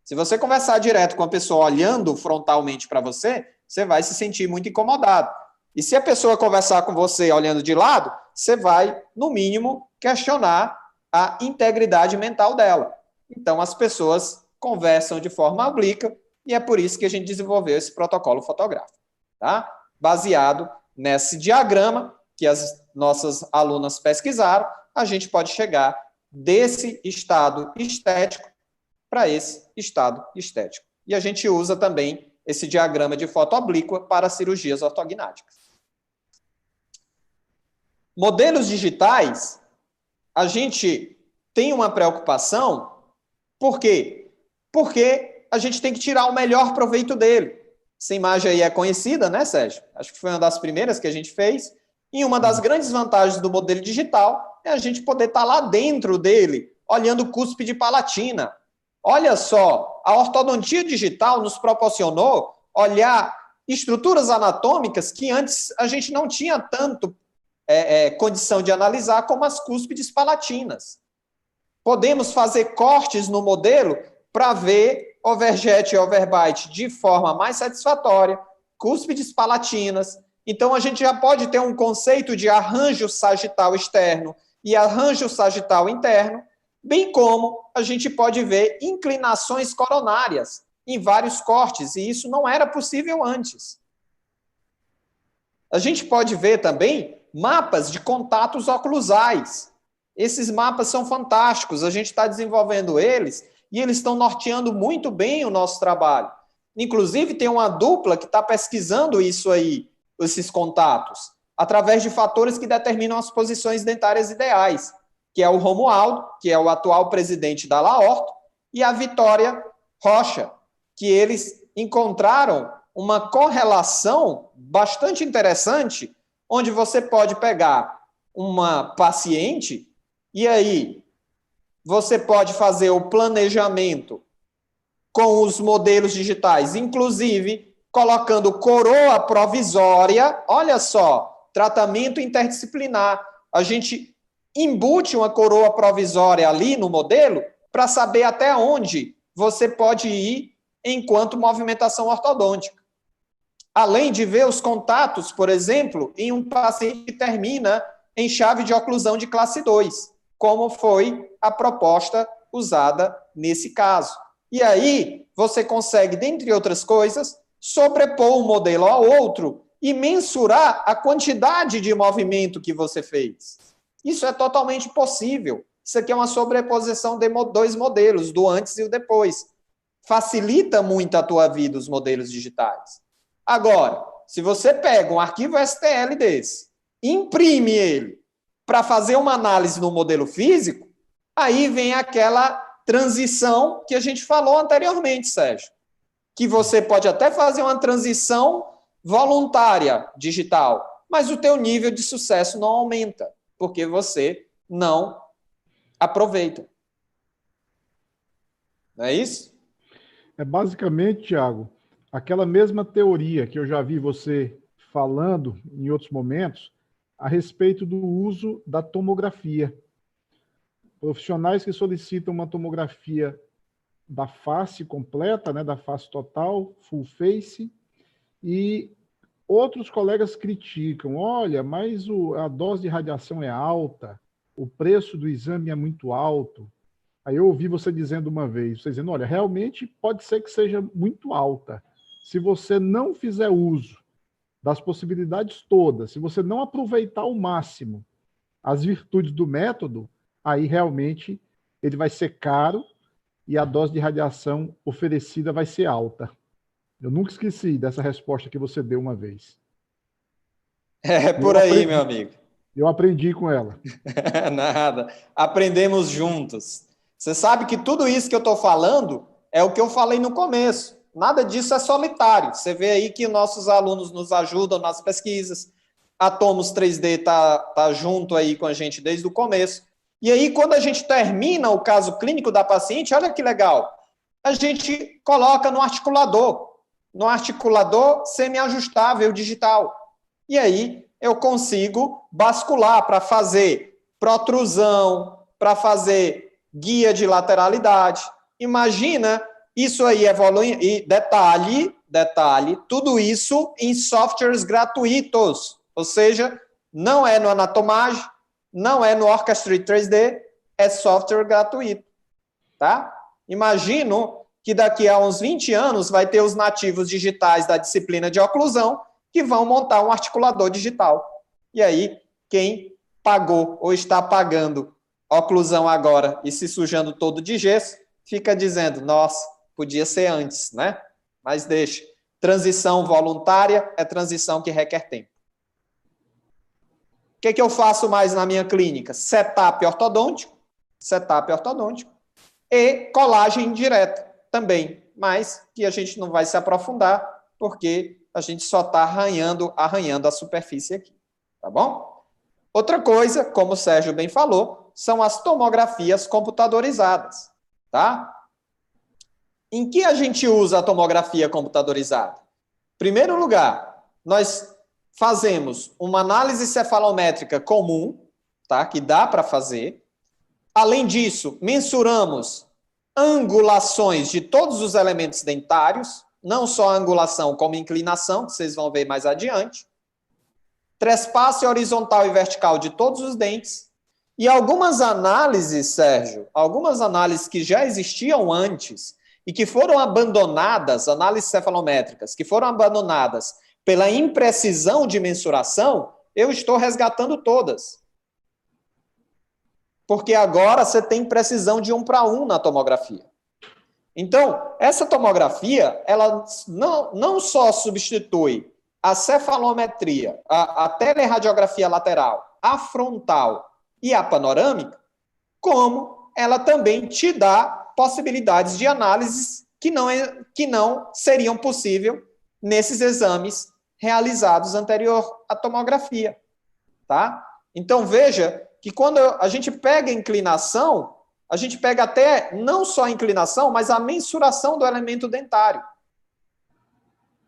Se você conversar direto com a pessoa olhando frontalmente para você, você vai se sentir muito incomodado. E se a pessoa conversar com você olhando de lado, você vai, no mínimo, questionar a integridade mental dela. Então, as pessoas conversam de forma oblíqua e é por isso que a gente desenvolveu esse protocolo fotográfico, tá? Baseado nesse diagrama que as nossas alunas pesquisaram, a gente pode chegar desse estado estético para esse estado estético. E a gente usa também esse diagrama de foto oblíqua para cirurgias ortognáticas. Modelos digitais, a gente tem uma preocupação, por quê? Porque a gente tem que tirar o melhor proveito dele. Essa imagem aí é conhecida, né, Sérgio? Acho que foi uma das primeiras que a gente fez. E uma das grandes vantagens do modelo digital é a gente poder estar lá dentro dele, olhando cúspide palatina. Olha só, a ortodontia digital nos proporcionou olhar estruturas anatômicas que antes a gente não tinha tanto condição de analisar, como as cúspides palatinas. Podemos fazer cortes no modelo para ver overjet e overbite de forma mais satisfatória, cúspides palatinas. Então, a gente já pode ter um conceito de arranjo sagital externo e arranjo sagital interno, bem como a gente pode ver inclinações coronárias em vários cortes, e isso não era possível antes. A gente pode ver também mapas de contatos oclusais. Esses mapas são fantásticos, a gente está desenvolvendo eles e eles estão norteando muito bem o nosso trabalho. Inclusive, tem uma dupla que está pesquisando isso aí, esses contatos, através de fatores que determinam as posições dentárias ideais, que é o Romualdo, que é o atual presidente da Laorto, e a Vitória Rocha, que eles encontraram uma correlação bastante interessante, onde você pode pegar uma paciente e aí você pode fazer o planejamento com os modelos digitais, inclusive colocando coroa provisória, olha só, tratamento interdisciplinar, a gente embute uma coroa provisória ali no modelo para saber até onde você pode ir enquanto movimentação ortodôntica. Além de ver os contatos, por exemplo, em um paciente que termina em chave de oclusão de classe 2, como foi a proposta usada nesse caso. E aí, você consegue, dentre outras coisas, sobrepor um modelo ao outro e mensurar a quantidade de movimento que você fez. Isso é totalmente possível. Isso aqui é uma sobreposição de dois modelos, do antes e o depois. Facilita muito a tua vida os modelos digitais. Agora, se você pega um arquivo STL desse, imprime ele para fazer uma análise no modelo físico, aí vem aquela transição que a gente falou anteriormente, Sérgio, que você pode até fazer uma transição voluntária digital, mas o teu nível de sucesso não aumenta, porque você não aproveita. Não é isso? É basicamente, Thiago, aquela mesma teoria que eu já vi você falando em outros momentos a respeito do uso da tomografia. Profissionais que solicitam uma tomografia da face completa, né, da face total, full face, e outros colegas criticam, olha, mas a dose de radiação é alta, o preço do exame é muito alto. Aí eu ouvi você dizendo uma vez, você dizendo, olha, realmente pode ser que seja muito alta. Se você não fizer uso das possibilidades todas, se você não aproveitar ao máximo as virtudes do método, aí realmente ele vai ser caro e a dose de radiação oferecida vai ser alta. Eu nunca esqueci dessa resposta que você deu uma vez. É por aí, meu amigo. Eu aprendi com ela. Nada. Aprendemos juntos. Você sabe que tudo isso que eu estou falando é o que eu falei no começo. Nada disso é solitário. Você vê aí que nossos alunos nos ajudam nas pesquisas. A Tomos 3D tá junto aí com a gente desde o começo. E aí, quando a gente termina o caso clínico da paciente, olha que legal. A gente coloca no articulador semi-ajustável digital. E aí, eu consigo bascular para fazer protrusão, para fazer guia de lateralidade. Imagina isso aí evoluindo. E detalhe, tudo isso em softwares gratuitos. Ou seja, não é no Anatomage, não é no Orchestrate 3D, é software gratuito. Tá? Imagino que daqui a uns 20 anos vai ter os nativos digitais da disciplina de oclusão que vão montar um articulador digital. E aí, quem pagou ou está pagando oclusão agora e se sujando todo de gesso, fica dizendo, nossa, podia ser antes, né? Mas deixa. Transição voluntária é transição que requer tempo. O que eu faço mais na minha clínica? Setup ortodôntico e colagem direta também, mas que a gente não vai se aprofundar, porque a gente só está arranhando a superfície aqui, tá bom? Outra coisa, como o Sérgio bem falou, são as tomografias computadorizadas, tá? Em que a gente usa a tomografia computadorizada? Em primeiro lugar, nós fazemos uma análise cefalométrica comum, tá? Que dá para fazer. Além disso, mensuramos angulações de todos os elementos dentários, não só a angulação como inclinação, que vocês vão ver mais adiante. Trespasse horizontal e vertical de todos os dentes. E algumas análises, Sérgio, algumas análises que já existiam antes e que foram abandonadas, análises cefalométricas, que foram abandonadas pela imprecisão de mensuração, eu estou resgatando todas. Porque agora você tem precisão de 1:1 na tomografia. Então, essa tomografia, ela não só substitui a cefalometria, a teleradiografia lateral, a frontal e a panorâmica, como ela também te dá possibilidades de análises que não seriam possíveis nesses exames realizados anterior à tomografia, tá? Então, veja que quando a gente pega a inclinação, a gente pega até não só a inclinação, mas a mensuração do elemento dentário.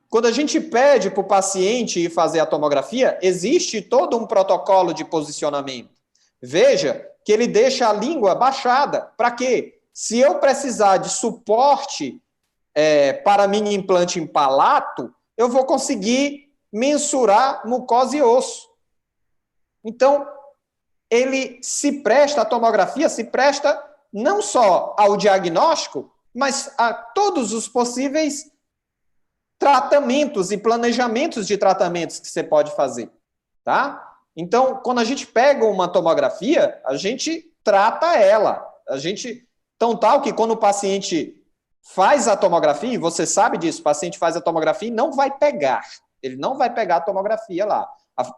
Quando a gente pede para o paciente ir fazer a tomografia, existe todo um protocolo de posicionamento. Veja que ele deixa a língua baixada. Para quê? Se eu precisar de suporte para mini implante em palato, eu vou conseguir mensurar mucosa e osso. Então, ele se presta, a tomografia se presta não só ao diagnóstico, mas a todos os possíveis tratamentos e planejamentos de tratamentos que você pode fazer, tá? Então, quando a gente pega uma tomografia, a gente trata ela. Tão tal que quando o paciente faz a tomografia, e você sabe disso, o paciente faz a tomografia e não vai pegar. Ele não vai pegar a tomografia lá.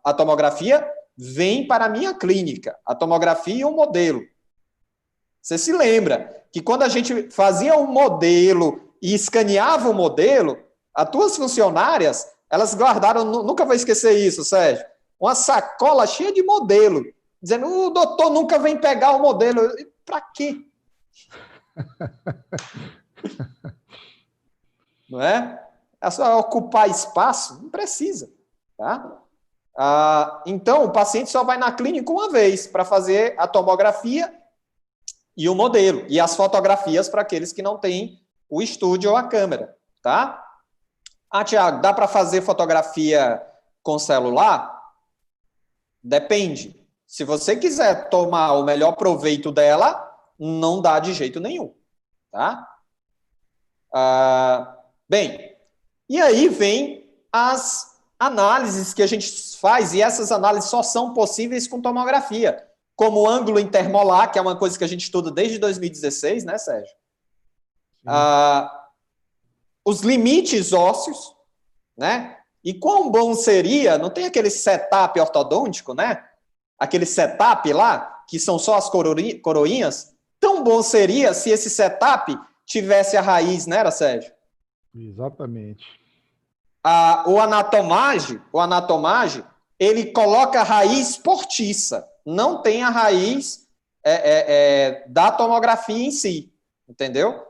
A tomografia vem para a minha clínica. A tomografia e o modelo. Você se lembra que quando a gente fazia um modelo e escaneava o modelo, as tuas funcionárias, elas guardaram, nunca vou esquecer isso, Sérgio, uma sacola cheia de modelo, dizendo, o doutor nunca vem pegar o modelo. Para quê? Não é? É só ocupar espaço? Não precisa. Tá? Então, o paciente só vai na clínica uma vez para fazer a tomografia e o modelo, e as fotografias para aqueles que não têm o estúdio ou a câmera. Tá? Tiago, dá para fazer fotografia com celular? Depende. Se você quiser tomar o melhor proveito dela, não dá de jeito nenhum. Tá? Bem, e aí vem as análises que a gente faz, e essas análises só são possíveis com tomografia, como o ângulo intermolar, que é uma coisa que a gente estuda desde 2016, né, Sérgio? Os limites ósseos, né? E quão bom seria, não tem aquele setup ortodôntico, né? Aquele setup lá, que são só as coroinhas, tão bom seria se esse setup tivesse a raiz, né, era, Sérgio? Exatamente. O anatomage, ele coloca a raiz postiça, não tem a raiz da tomografia em si, entendeu?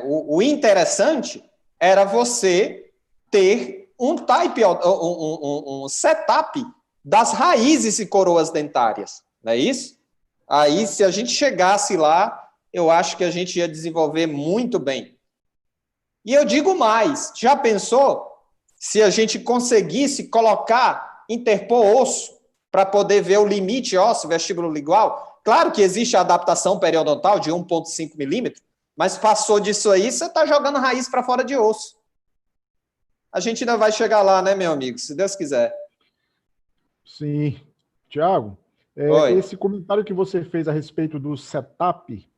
O interessante era você ter um setup das raízes e coroas dentárias, não é isso? Aí, se a gente chegasse lá, eu acho que a gente ia desenvolver muito bem. E eu digo mais, já pensou se a gente conseguisse interpor osso para poder ver o limite ósseo vestíbulo lingual? Claro que existe a adaptação periodontal de 1,5 milímetro, mas passou disso aí, você está jogando raiz para fora de osso. A gente ainda vai chegar lá, né, meu amigo? Se Deus quiser. Sim. Tiago, esse comentário que você fez a respeito do setup,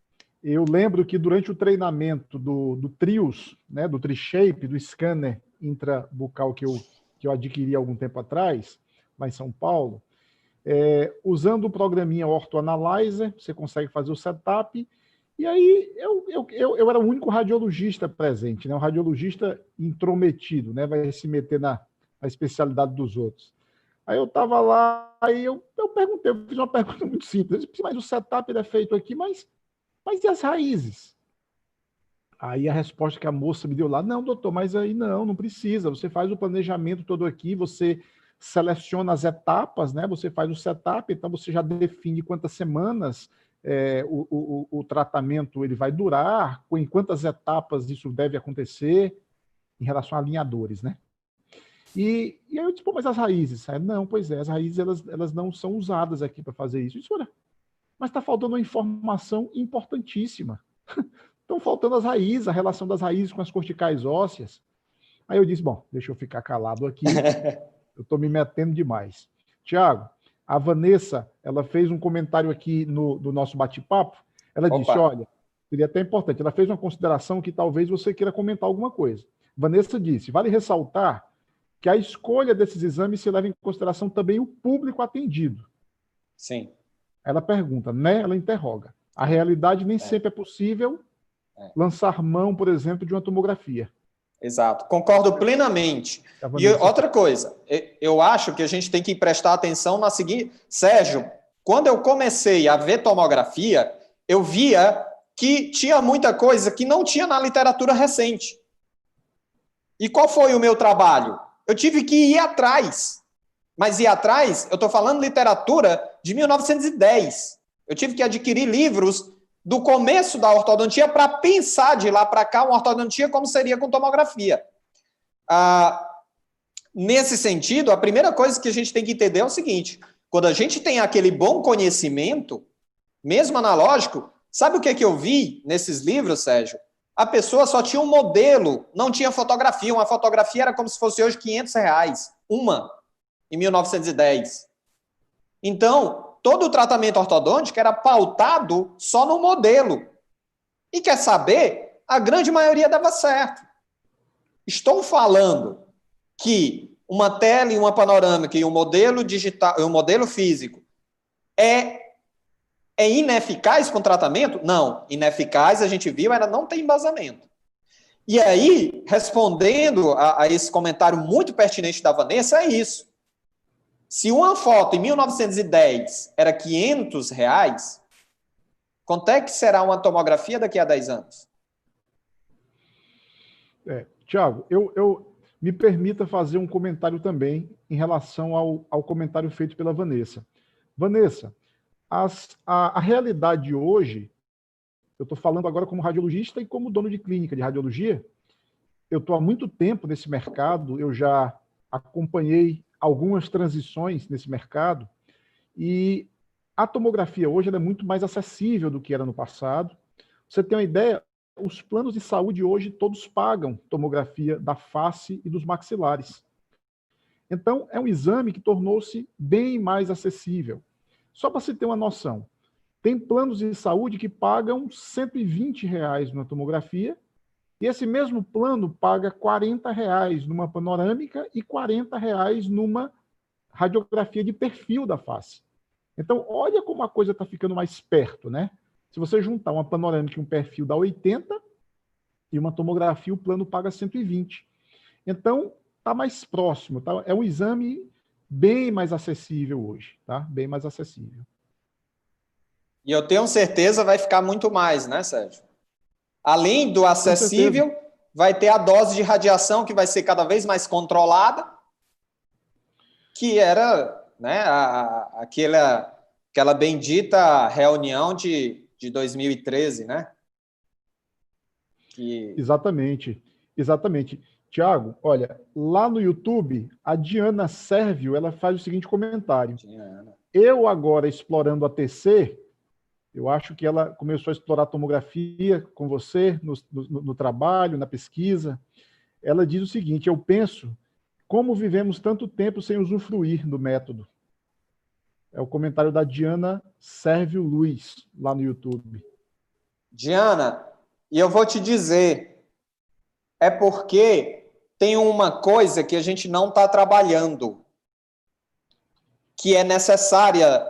eu lembro que durante o treinamento do TRIOS, né, do TriShape, do scanner intrabucal que eu adquiri há algum tempo atrás, lá em São Paulo, usando o programinha Ortho Analyzer, você consegue fazer o setup, e aí eu era o único radiologista presente, né, um radiologista intrometido, né, vai se meter na especialidade dos outros. Aí eu estava lá, aí eu perguntei, eu fiz uma pergunta muito simples, mas o setup ele é feito aqui, mas e as raízes? Aí a resposta que a moça me deu lá, não, doutor, mas aí não precisa, você faz o planejamento todo aqui, você seleciona as etapas, né? Você faz o setup, então você já define quantas semanas o tratamento ele vai durar, em quantas etapas isso deve acontecer em relação a alinhadores, né? E aí eu disse, pô, mas as raízes? Não, pois é, as raízes elas não são usadas aqui para fazer isso. Isso, olha, mas está faltando uma informação importantíssima. Estão faltando as raízes, a relação das raízes com as corticais ósseas. Aí eu disse, bom, deixa eu ficar calado aqui, eu estou me metendo demais. Tiago, a Vanessa, ela fez um comentário aqui no nosso bate-papo, ela disse, olha, seria até importante, ela fez uma consideração que talvez você queira comentar alguma coisa. Vanessa disse, vale ressaltar que a escolha desses exames se leva em consideração também o público atendido. Sim. Ela pergunta, né? Ela interroga. A realidade nem sempre é possível lançar mão, por exemplo, de uma tomografia. Exato. Concordo plenamente. E outra coisa, eu acho que a gente tem que prestar atenção na seguinte... Sérgio, quando eu comecei a ver tomografia, eu via que tinha muita coisa que não tinha na literatura recente. E qual foi o meu trabalho? Eu tive que ir atrás. Mas ir atrás, eu estou falando literatura de 1910. Eu tive que adquirir livros do começo da ortodontia para pensar de lá para cá uma ortodontia como seria com tomografia. Nesse sentido, a primeira coisa que a gente tem que entender é o seguinte: quando a gente tem aquele bom conhecimento, mesmo analógico, sabe o que eu vi nesses livros, Sérgio? A pessoa só tinha um modelo, não tinha fotografia. Uma fotografia era como se fosse hoje R$500, em 1910. Então, todo o tratamento ortodôntico era pautado só no modelo. E quer saber? A grande maioria dava certo. Estou falando que uma tela e uma panorâmica e um modelo digital, um modelo físico é ineficaz com o tratamento? Não. Ineficaz, a gente viu, ela não tem embasamento. E aí, respondendo a esse comentário muito pertinente da Vanessa, é isso. Se uma foto em 1910 era R$500, quanto é que será uma tomografia daqui a 10 anos? Tiago, eu me permita fazer um comentário também em relação ao comentário feito pela Vanessa. Vanessa, a realidade hoje, eu estou falando agora como radiologista e como dono de clínica de radiologia, eu estou há muito tempo nesse mercado, eu já acompanhei algumas transições nesse mercado, e a tomografia hoje ela é muito mais acessível do que era no passado. Você tem uma ideia, os planos de saúde hoje todos pagam tomografia da face e dos maxilares. Então, é um exame que tornou-se bem mais acessível. Só para se ter uma noção, tem planos de saúde que pagam R$120 na tomografia, e esse mesmo plano paga R$40 numa panorâmica e R$40 numa radiografia de perfil da face. Então, olha como a coisa está ficando mais perto, né? Se você juntar uma panorâmica e um perfil dá 80, e uma tomografia, o plano paga 120. Então, está mais próximo, tá? É um exame bem mais acessível hoje, tá? Bem mais acessível. E eu tenho certeza vai ficar muito mais, né, Sérgio? Além do acessível, vai ter a dose de radiação que vai ser cada vez mais controlada, que era, né, aquela bendita reunião de 2013, né? Exatamente. Tiago, olha, lá no YouTube, a Diana Sérvio, ela faz o seguinte comentário. Diana. Eu agora explorando a TC, eu acho que ela começou a explorar a tomografia com você, no trabalho, na pesquisa. Ela diz o seguinte: eu penso, como vivemos tanto tempo sem usufruir do método? É o comentário da Diana Sérvio Luiz, lá no YouTube. Diana, e eu vou te dizer, é porque tem uma coisa que a gente não está trabalhando, que é necessária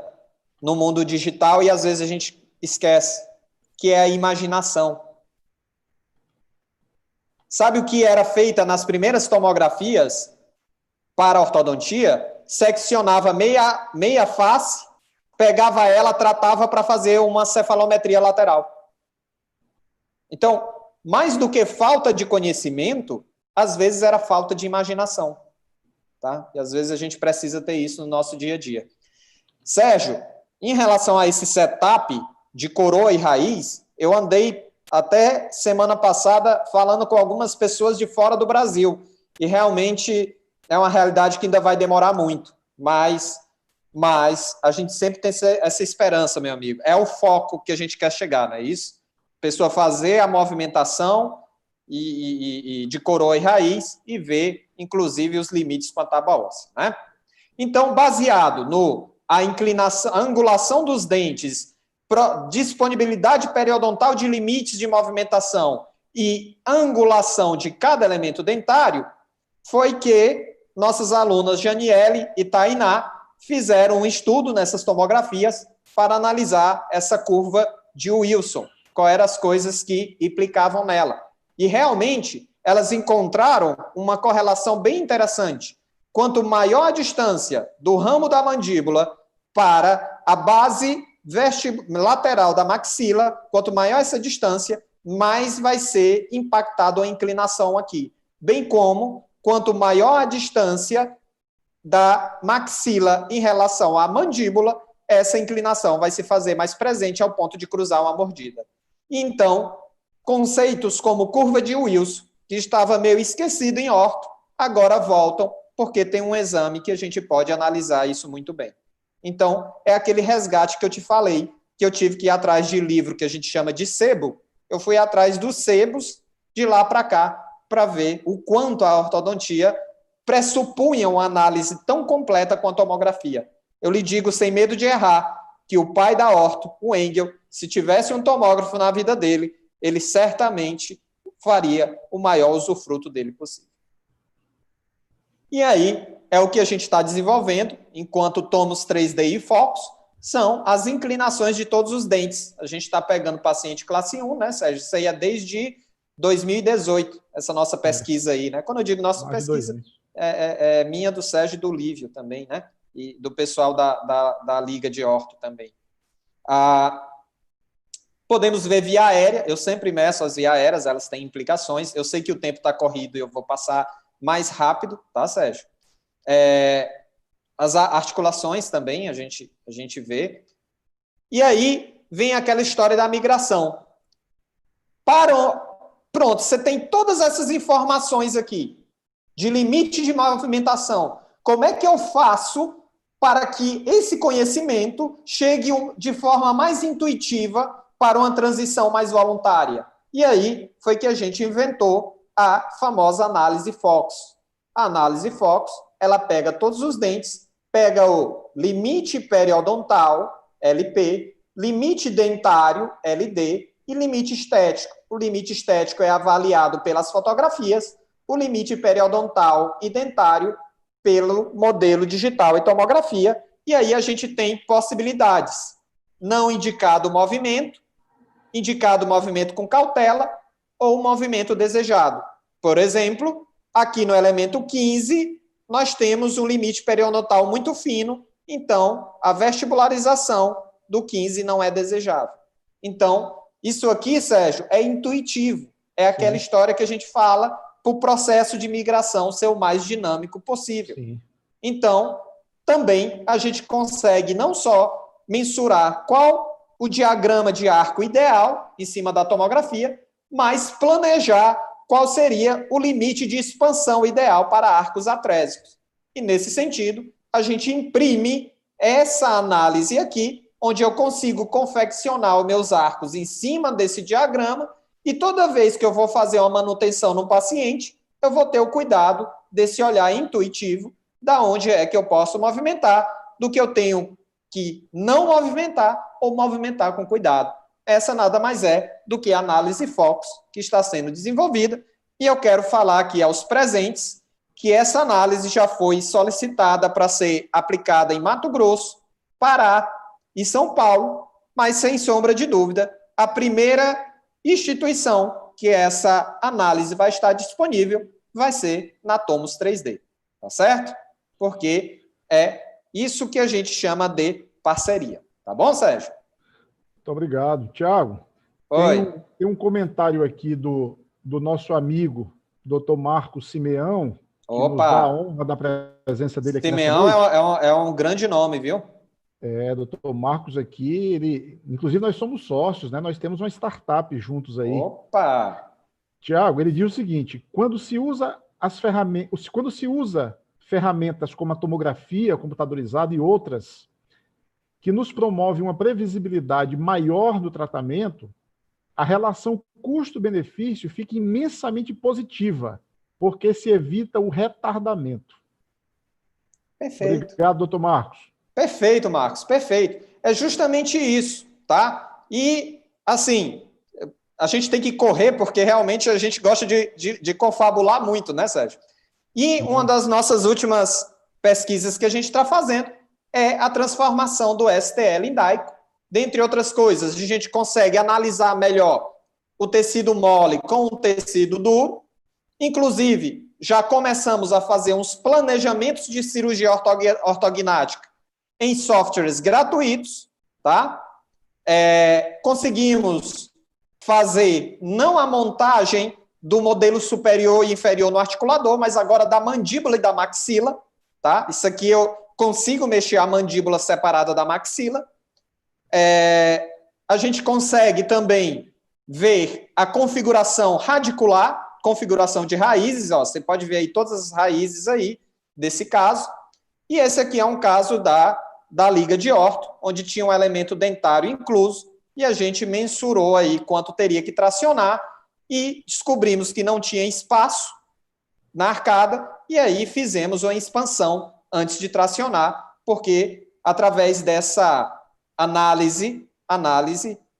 no mundo digital e às vezes a gente esquece, que é a imaginação. Sabe o que era feita nas primeiras tomografias para a ortodontia? Seccionava meia face, pegava ela, tratava para fazer uma cefalometria lateral. Então, mais do que falta de conhecimento, às vezes era falta de imaginação. Tá? E às vezes a gente precisa ter isso no nosso dia a dia. Sérgio, em relação a esse setup de coroa e raiz, eu andei até semana passada falando com algumas pessoas de fora do Brasil, e realmente é uma realidade que ainda vai demorar muito, mas a gente sempre tem essa esperança, meu amigo. É o foco que a gente quer chegar, não é isso? A pessoa fazer a movimentação e de coroa e raiz e ver, inclusive, os limites com a tábua óssea, né? Então, baseado a inclinação, a angulação dos dentes, disponibilidade periodontal de limites de movimentação e angulação de cada elemento dentário, foi que nossas alunas Janiele e Tainá fizeram um estudo nessas tomografias para analisar essa curva de Wilson, quais eram as coisas que implicavam nela. E realmente, elas encontraram uma correlação bem interessante. Quanto maior a distância do ramo da mandíbula para a base lateral da maxila, quanto maior essa distância, mais vai ser impactado a inclinação aqui. Bem como, quanto maior a distância da maxila em relação à mandíbula, essa inclinação vai se fazer mais presente ao ponto de cruzar uma mordida. Então, conceitos como curva de Wilson, que estava meio esquecido em orto, agora voltam, porque tem um exame que a gente pode analisar isso muito bem. Então, é aquele resgate que eu te falei, que eu tive que ir atrás de livro que a gente chama de sebo. Eu fui atrás dos sebos de lá para cá, para ver o quanto a ortodontia pressupunha uma análise tão completa quanto a tomografia. Eu lhe digo, sem medo de errar, que o pai da orto, o Engel, se tivesse um tomógrafo na vida dele, ele certamente faria o maior usufruto dele possível. E aí, é o que a gente está desenvolvendo, enquanto tomos 3D e Focus, são as inclinações de todos os dentes. A gente está pegando paciente classe 1, né, Sérgio? Isso aí é desde 2018, essa nossa pesquisa aí, né? Quando eu digo nossa pesquisa, é minha, do Sérgio e do Lívio também, né? E do pessoal da Liga de Orto também. Podemos ver via aérea, eu sempre meço as via aéreas, elas têm implicações. Eu sei que o tempo está corrido e eu vou passar mais rápido, tá, Sérgio? As articulações também a gente vê. E aí vem aquela história da migração. Pronto, você tem todas essas informações aqui, de limite de movimentação. Como é que eu faço para que esse conhecimento chegue de forma mais intuitiva para uma transição mais voluntária? E aí foi que a gente inventou a famosa análise Focus. A análise Focus, ela pega todos os dentes, pega o limite periodontal, LP, limite dentário, LD, e limite estético. O limite estético é avaliado pelas fotografias, o limite periodontal e dentário pelo modelo digital e tomografia, e aí a gente tem possibilidades. Não indicado o movimento, indicado o movimento com cautela, ou o movimento desejado. Por exemplo, aqui no elemento 15, nós temos um limite periodontal muito fino, então a vestibularização do 15 não é desejável. Então, isso aqui, Sérgio, é intuitivo. É aquela história que a gente fala para o processo de migração ser o mais dinâmico possível. Sim. Então, também a gente consegue não só mensurar qual o diagrama de arco ideal em cima da tomografia, mas planejar qual seria o limite de expansão ideal para arcos atrésicos. E, nesse sentido, a gente imprime essa análise aqui, onde eu consigo confeccionar os meus arcos em cima desse diagrama, e toda vez que eu vou fazer uma manutenção no paciente, eu vou ter o cuidado desse olhar intuitivo, da onde é que eu posso movimentar, do que eu tenho que não movimentar ou movimentar com cuidado. Essa nada mais é do que a análise Focus que está sendo desenvolvida, e eu quero falar aqui aos presentes que essa análise já foi solicitada para ser aplicada em Mato Grosso, Pará e São Paulo, mas sem sombra de dúvida, a primeira instituição que essa análise vai estar disponível vai ser na Tomos 3D, tá certo? Porque é isso que a gente chama de parceria. Tá bom, Sérgio? Muito obrigado. Tiago, tem um comentário aqui do nosso amigo, Dr. Marcos Simeão, que nos dá a honra da presença dele aqui. Simeão é um grande nome, viu? Doutor Marcos aqui, inclusive nós somos sócios, né? Nós temos uma startup juntos aí. Opa! Tiago, ele diz o seguinte: quando se usa ferramentas como a tomografia computadorizada e outras, que nos promove uma previsibilidade maior do tratamento, a relação custo-benefício fica imensamente positiva, porque se evita o retardamento. Perfeito. Obrigado, doutor Marcos. Perfeito, Marcos, perfeito. É justamente isso, tá? E, assim, a gente tem que correr, porque realmente a gente gosta de confabular muito, né, Sérgio? E uma das nossas últimas pesquisas que a gente está fazendo é a transformação do STL em DAICO. Dentre outras coisas, a gente consegue analisar melhor o tecido mole com o tecido duro. Inclusive, já começamos a fazer uns planejamentos de cirurgia ortognática em softwares gratuitos, tá? Conseguimos fazer não a montagem do modelo superior e inferior no articulador, mas agora da mandíbula e da maxila. tá? Isso aqui eu consigo mexer a mandíbula separada da maxila. A gente consegue também ver a configuração radicular, configuração de raízes, ó, você pode ver aí todas as raízes aí desse caso. E esse aqui é um caso da liga de orto, onde tinha um elemento dentário incluso, e a gente mensurou aí quanto teria que tracionar, e descobrimos que não tinha espaço na arcada, e aí fizemos uma expansão antes de tracionar, porque através dessa análise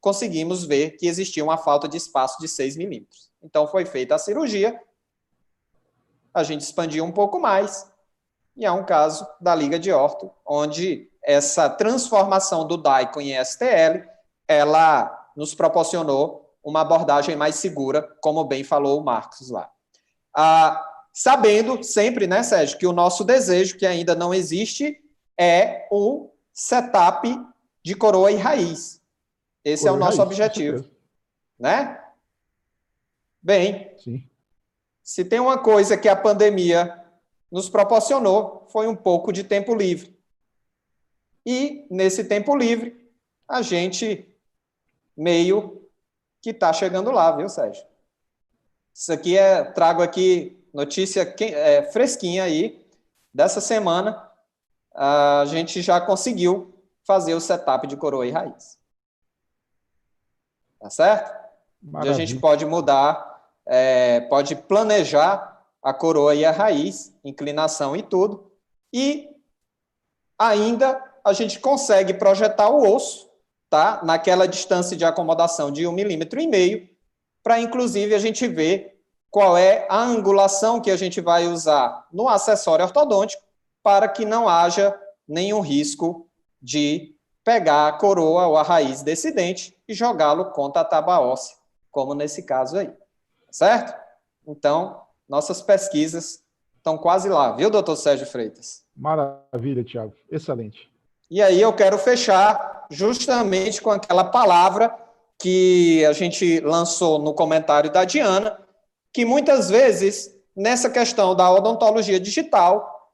conseguimos ver que existia uma falta de espaço de 6 milímetros. Então foi feita a cirurgia, a gente expandiu um pouco mais, e é um caso da liga de orto, onde essa transformação do Daikon em STL, ela nos proporcionou uma abordagem mais segura, como bem falou o Marcos lá. Sabendo sempre, né, Sérgio, que o nosso desejo, que ainda não existe, é o setup de coroa e raiz. Esse é o nosso objetivo, né? Bem, sim. Se tem uma coisa que a pandemia nos proporcionou, foi um pouco de tempo livre. E, nesse tempo livre, a gente meio que está chegando lá, viu, Sérgio? Isso aqui trago aqui notícia fresquinha aí, dessa semana, a gente já conseguiu fazer o setup de coroa e raiz. Tá certo? Maravilha. A gente pode mudar, pode planejar a coroa e a raiz, inclinação e tudo, e ainda a gente consegue projetar o osso, tá? Naquela distância de acomodação de 1,5 milímetro, para inclusive a gente ver qual é a angulação que a gente vai usar no acessório ortodôntico para que não haja nenhum risco de pegar a coroa ou a raiz desse dente e jogá-lo contra a tábua óssea, como nesse caso aí, certo? Então, nossas pesquisas estão quase lá, viu, doutor Sérgio Freitas? Maravilha, Tiago. Excelente. E aí eu quero fechar justamente com aquela palavra que a gente lançou no comentário da Diana, que muitas vezes, nessa questão da odontologia digital,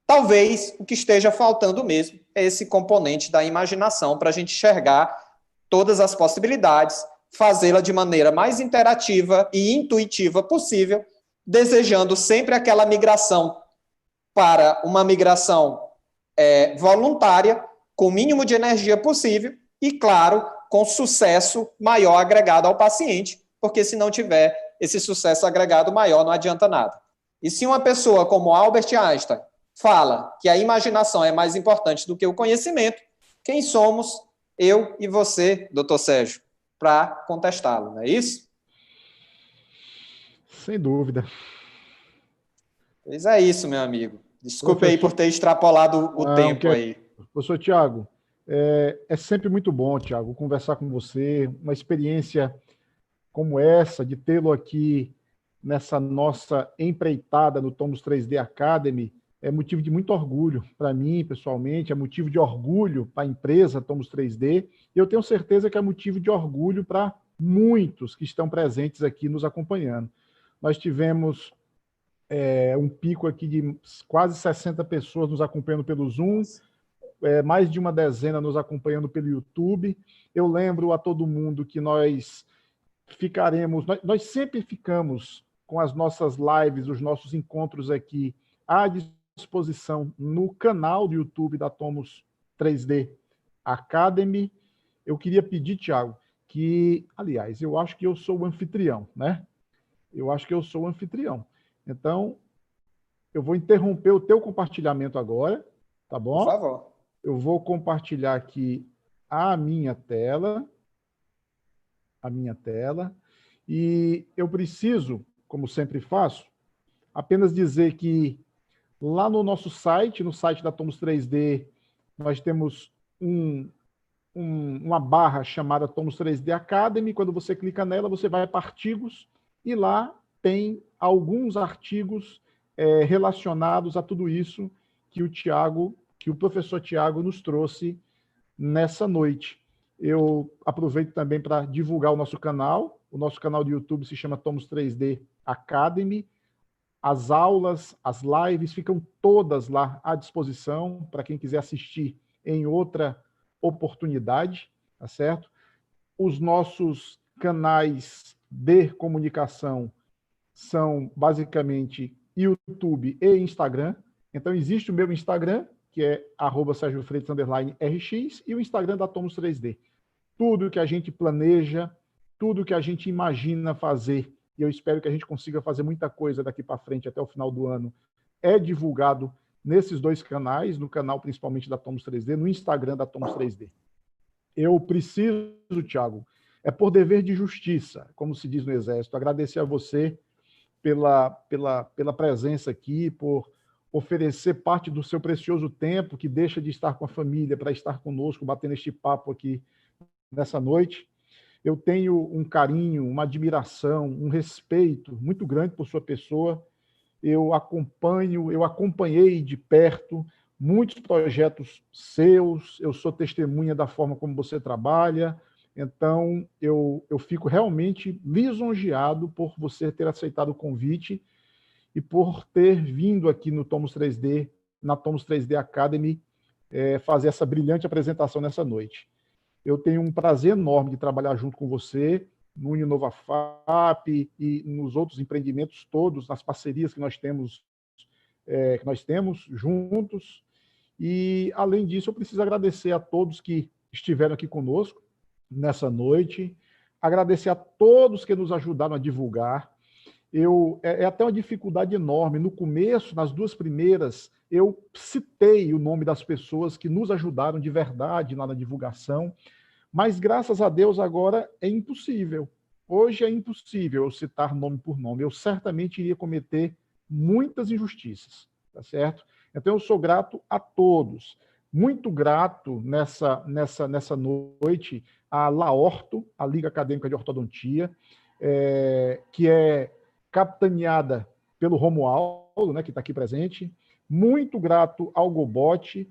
talvez o que esteja faltando mesmo é esse componente da imaginação para a gente enxergar todas as possibilidades, fazê-la de maneira mais interativa e intuitiva possível, desejando sempre aquela migração para uma migração voluntária, com o mínimo de energia possível e, claro, com sucesso maior agregado ao paciente, porque se não tiver esse sucesso agregado maior, não adianta nada. E se uma pessoa como Albert Einstein fala que a imaginação é mais importante do que o conhecimento, quem somos eu e você, doutor Sérgio, para contestá-lo, não é isso? Sem dúvida. Pois é isso, meu amigo. Desculpe aí por ter extrapolado o tempo aí. Professor Tiago, é sempre muito bom, Tiago, conversar com você, uma experiência como essa, de tê-lo aqui nessa nossa empreitada no Tomos 3D Academy, é motivo de muito orgulho para mim, pessoalmente, é motivo de orgulho para a empresa Tomos 3D, e eu tenho certeza que é motivo de orgulho para muitos que estão presentes aqui nos acompanhando. Nós tivemos um pico aqui de quase 60 pessoas nos acompanhando pelo Zoom, mais de uma dezena nos acompanhando pelo YouTube. Eu lembro a todo mundo que nós sempre ficamos com as nossas lives, os nossos encontros aqui à disposição no canal do YouTube da Tomos 3D Academy. Eu queria pedir, Tiago, que, aliás, eu acho que eu sou o anfitrião, né? Eu acho que eu sou o anfitrião. Então, eu vou interromper o teu compartilhamento agora, tá bom? Por favor. Eu vou compartilhar aqui a minha tela, e eu preciso, como sempre faço, apenas dizer que lá no nosso site, no site da Tomos 3D, nós temos uma barra chamada Tomos 3D Academy. Quando você clica nela, você vai para artigos, e lá tem alguns artigos relacionados a tudo isso que o professor Tiago nos trouxe nessa noite. Eu aproveito também para divulgar o nosso canal. O nosso canal do YouTube se chama Tomos 3D Academy. As aulas, as lives ficam todas lá à disposição para quem quiser assistir em outra oportunidade, tá certo? Os nossos canais de comunicação são basicamente YouTube e Instagram. Então, existe o meu Instagram, que é @SérgioFreitas_RX, e o Instagram da Tomos 3D. Tudo que a gente planeja, tudo que a gente imagina fazer, e eu espero que a gente consiga fazer muita coisa daqui para frente até o final do ano, é divulgado nesses dois canais, no canal principalmente da Tomos 3D, no Instagram da Tomos 3D. Eu preciso, Thiago, é por dever de justiça, como se diz no Exército, agradecer a você pela presença aqui, por oferecer parte do seu precioso tempo, que deixa de estar com a família para estar conosco, batendo este papo aqui nessa noite. Eu tenho um carinho, uma admiração, um respeito muito grande por sua pessoa. Eu acompanhei de perto muitos projetos seus, eu sou testemunha da forma como você trabalha, então eu fico realmente lisonjeado por você ter aceitado o convite e por ter vindo aqui no Tomos 3D, na Tomos 3D Academy, fazer essa brilhante apresentação nessa noite. Eu tenho um prazer enorme de trabalhar junto com você no UniNovaFap e nos outros empreendimentos todos, nas parcerias que nós temos juntos. E, além disso, eu preciso agradecer a todos que estiveram aqui conosco nessa noite, agradecer a todos que nos ajudaram a divulgar. É até uma dificuldade enorme. No começo, nas duas primeiras, eu citei o nome das pessoas que nos ajudaram de verdade lá na divulgação, mas, graças a Deus, agora é impossível. Hoje é impossível eu citar nome por nome. Eu certamente iria cometer muitas injustiças, tá certo? Então, eu sou grato a todos. Muito grato nessa noite a LAORTO, a Liga Acadêmica de Ortodontia, que é capitaneada pelo Romualdo, né, que está aqui presente. Muito grato ao Gobot.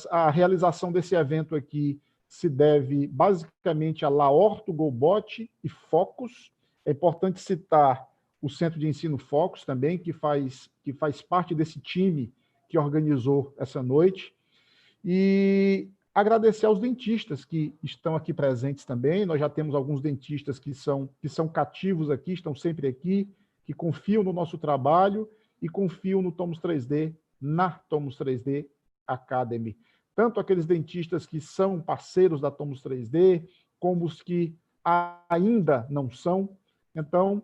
A realização desse evento aqui se deve basicamente a LAORTO, Gobot e Focus. É importante citar o Centro de Ensino Focus também, que faz parte desse time que organizou essa noite. E agradecer aos dentistas que estão aqui presentes também. Nós já temos alguns dentistas que são cativos aqui, estão sempre aqui, que confiam no nosso trabalho e confiam no Tomos 3D, na Tomos 3D Academy. Tanto aqueles dentistas que são parceiros da Tomos 3D, como os que ainda não são. Então,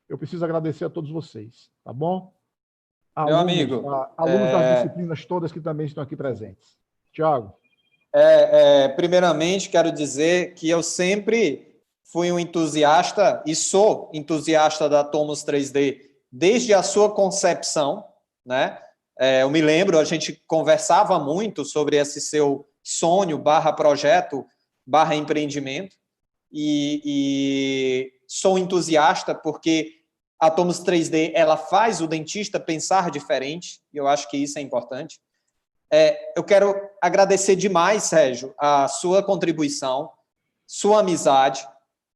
eu preciso agradecer a todos vocês, tá bom? Meu amigo, alunos das disciplinas todas que também estão aqui presentes. Tiago. Primeiramente, quero dizer que eu sempre fui um entusiasta e sou entusiasta da Tomos 3D desde a sua concepção, né? Eu me lembro, a gente conversava muito sobre esse seu sonho, /projeto, /empreendimento, e sou entusiasta porque a Tomos 3D ela faz o dentista pensar diferente, e eu acho que isso é importante. Eu quero agradecer demais, Sérgio, a sua contribuição, sua amizade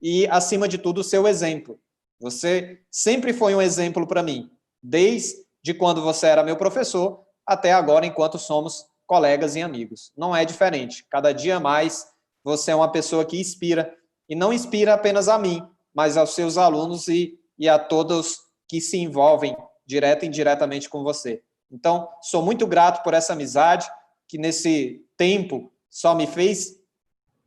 e, acima de tudo, o seu exemplo. Você sempre foi um exemplo para mim, desde quando você era meu professor até agora, enquanto somos colegas e amigos. Não é diferente. Cada dia mais você é uma pessoa que inspira, e não inspira apenas a mim, mas aos seus alunos e a todos que se envolvem direta e indiretamente com você. Então, sou muito grato por essa amizade, que nesse tempo só me fez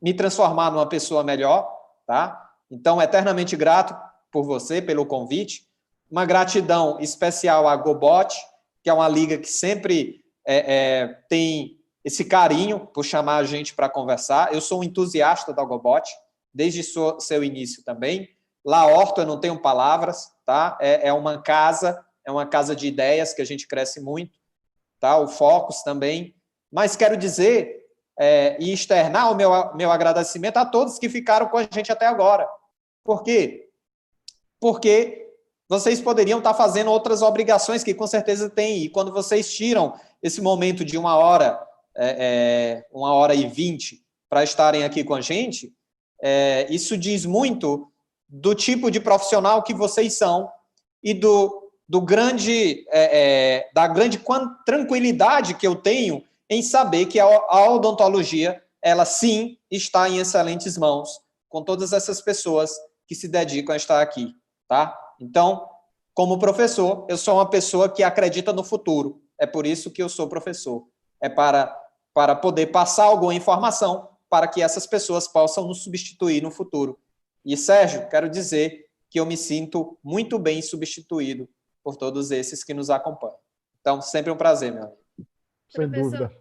me transformar numa pessoa melhor, tá? Então, eternamente grato por você, pelo convite. Uma gratidão especial à Gobot, que é uma liga que sempre tem esse carinho por chamar a gente para conversar. Eu sou um entusiasta da Gobot, desde seu início também. LAORTO, eu não tenho palavras, tá? É uma casa de ideias que a gente cresce muito, tá? O Focus também. Mas quero dizer e externar o meu agradecimento a todos que ficaram com a gente até agora. Por quê? Porque vocês poderiam estar fazendo outras obrigações que com certeza têm, e quando vocês tiram esse momento de 1h, 1h20 para estarem aqui com a gente, isso diz muito do tipo de profissional que vocês são e do da grande tranquilidade que eu tenho em saber que a odontologia, ela sim está em excelentes mãos, com todas essas pessoas que se dedicam a estar aqui, tá? Então, como professor, eu sou uma pessoa que acredita no futuro. É por isso que eu sou professor. É para poder passar alguma informação para que essas pessoas possam nos substituir no futuro. E, Sérgio, quero dizer que eu me sinto muito bem substituído por todos esses que nos acompanham. Então, sempre um prazer, meu amigo. Sem dúvida.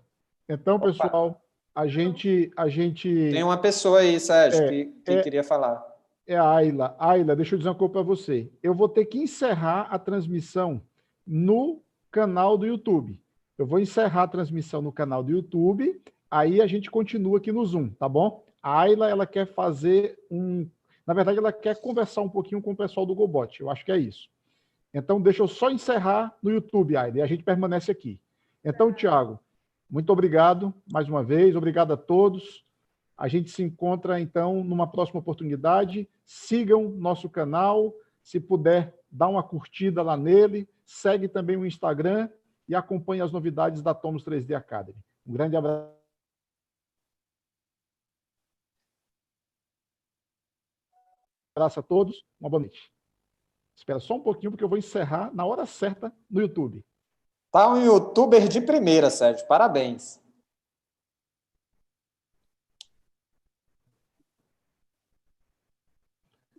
Então, pessoal, a gente... Tem uma pessoa aí, Sérgio, que queria falar. É a Ayla. Ayla, deixa eu dizer uma coisa para você. Eu vou ter que encerrar a transmissão no canal do YouTube. Eu vou encerrar a transmissão no canal do YouTube, aí a gente continua aqui no Zoom, tá bom? A Ayla, ela quer fazer Na verdade, ela quer conversar um pouquinho com o pessoal do GoBot. Eu acho que é isso. Então, deixa eu só encerrar no YouTube, Ayla, e a gente permanece aqui. Então, Thiago, muito obrigado mais uma vez. Obrigado a todos. A gente se encontra, então, numa próxima oportunidade. Sigam nosso canal. Se puder, dá uma curtida lá nele. Segue também o Instagram e acompanhe as novidades da Tomos 3D Academy. Um grande abraço a todos. Uma boa noite. Espera só um pouquinho, porque eu vou encerrar na hora certa no YouTube. Tá um youtuber de primeira, Sérgio. Parabéns.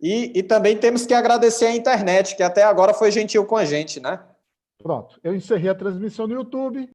E também temos que agradecer a internet, que até agora foi gentil com a gente, né? Pronto. Eu encerrei a transmissão no YouTube.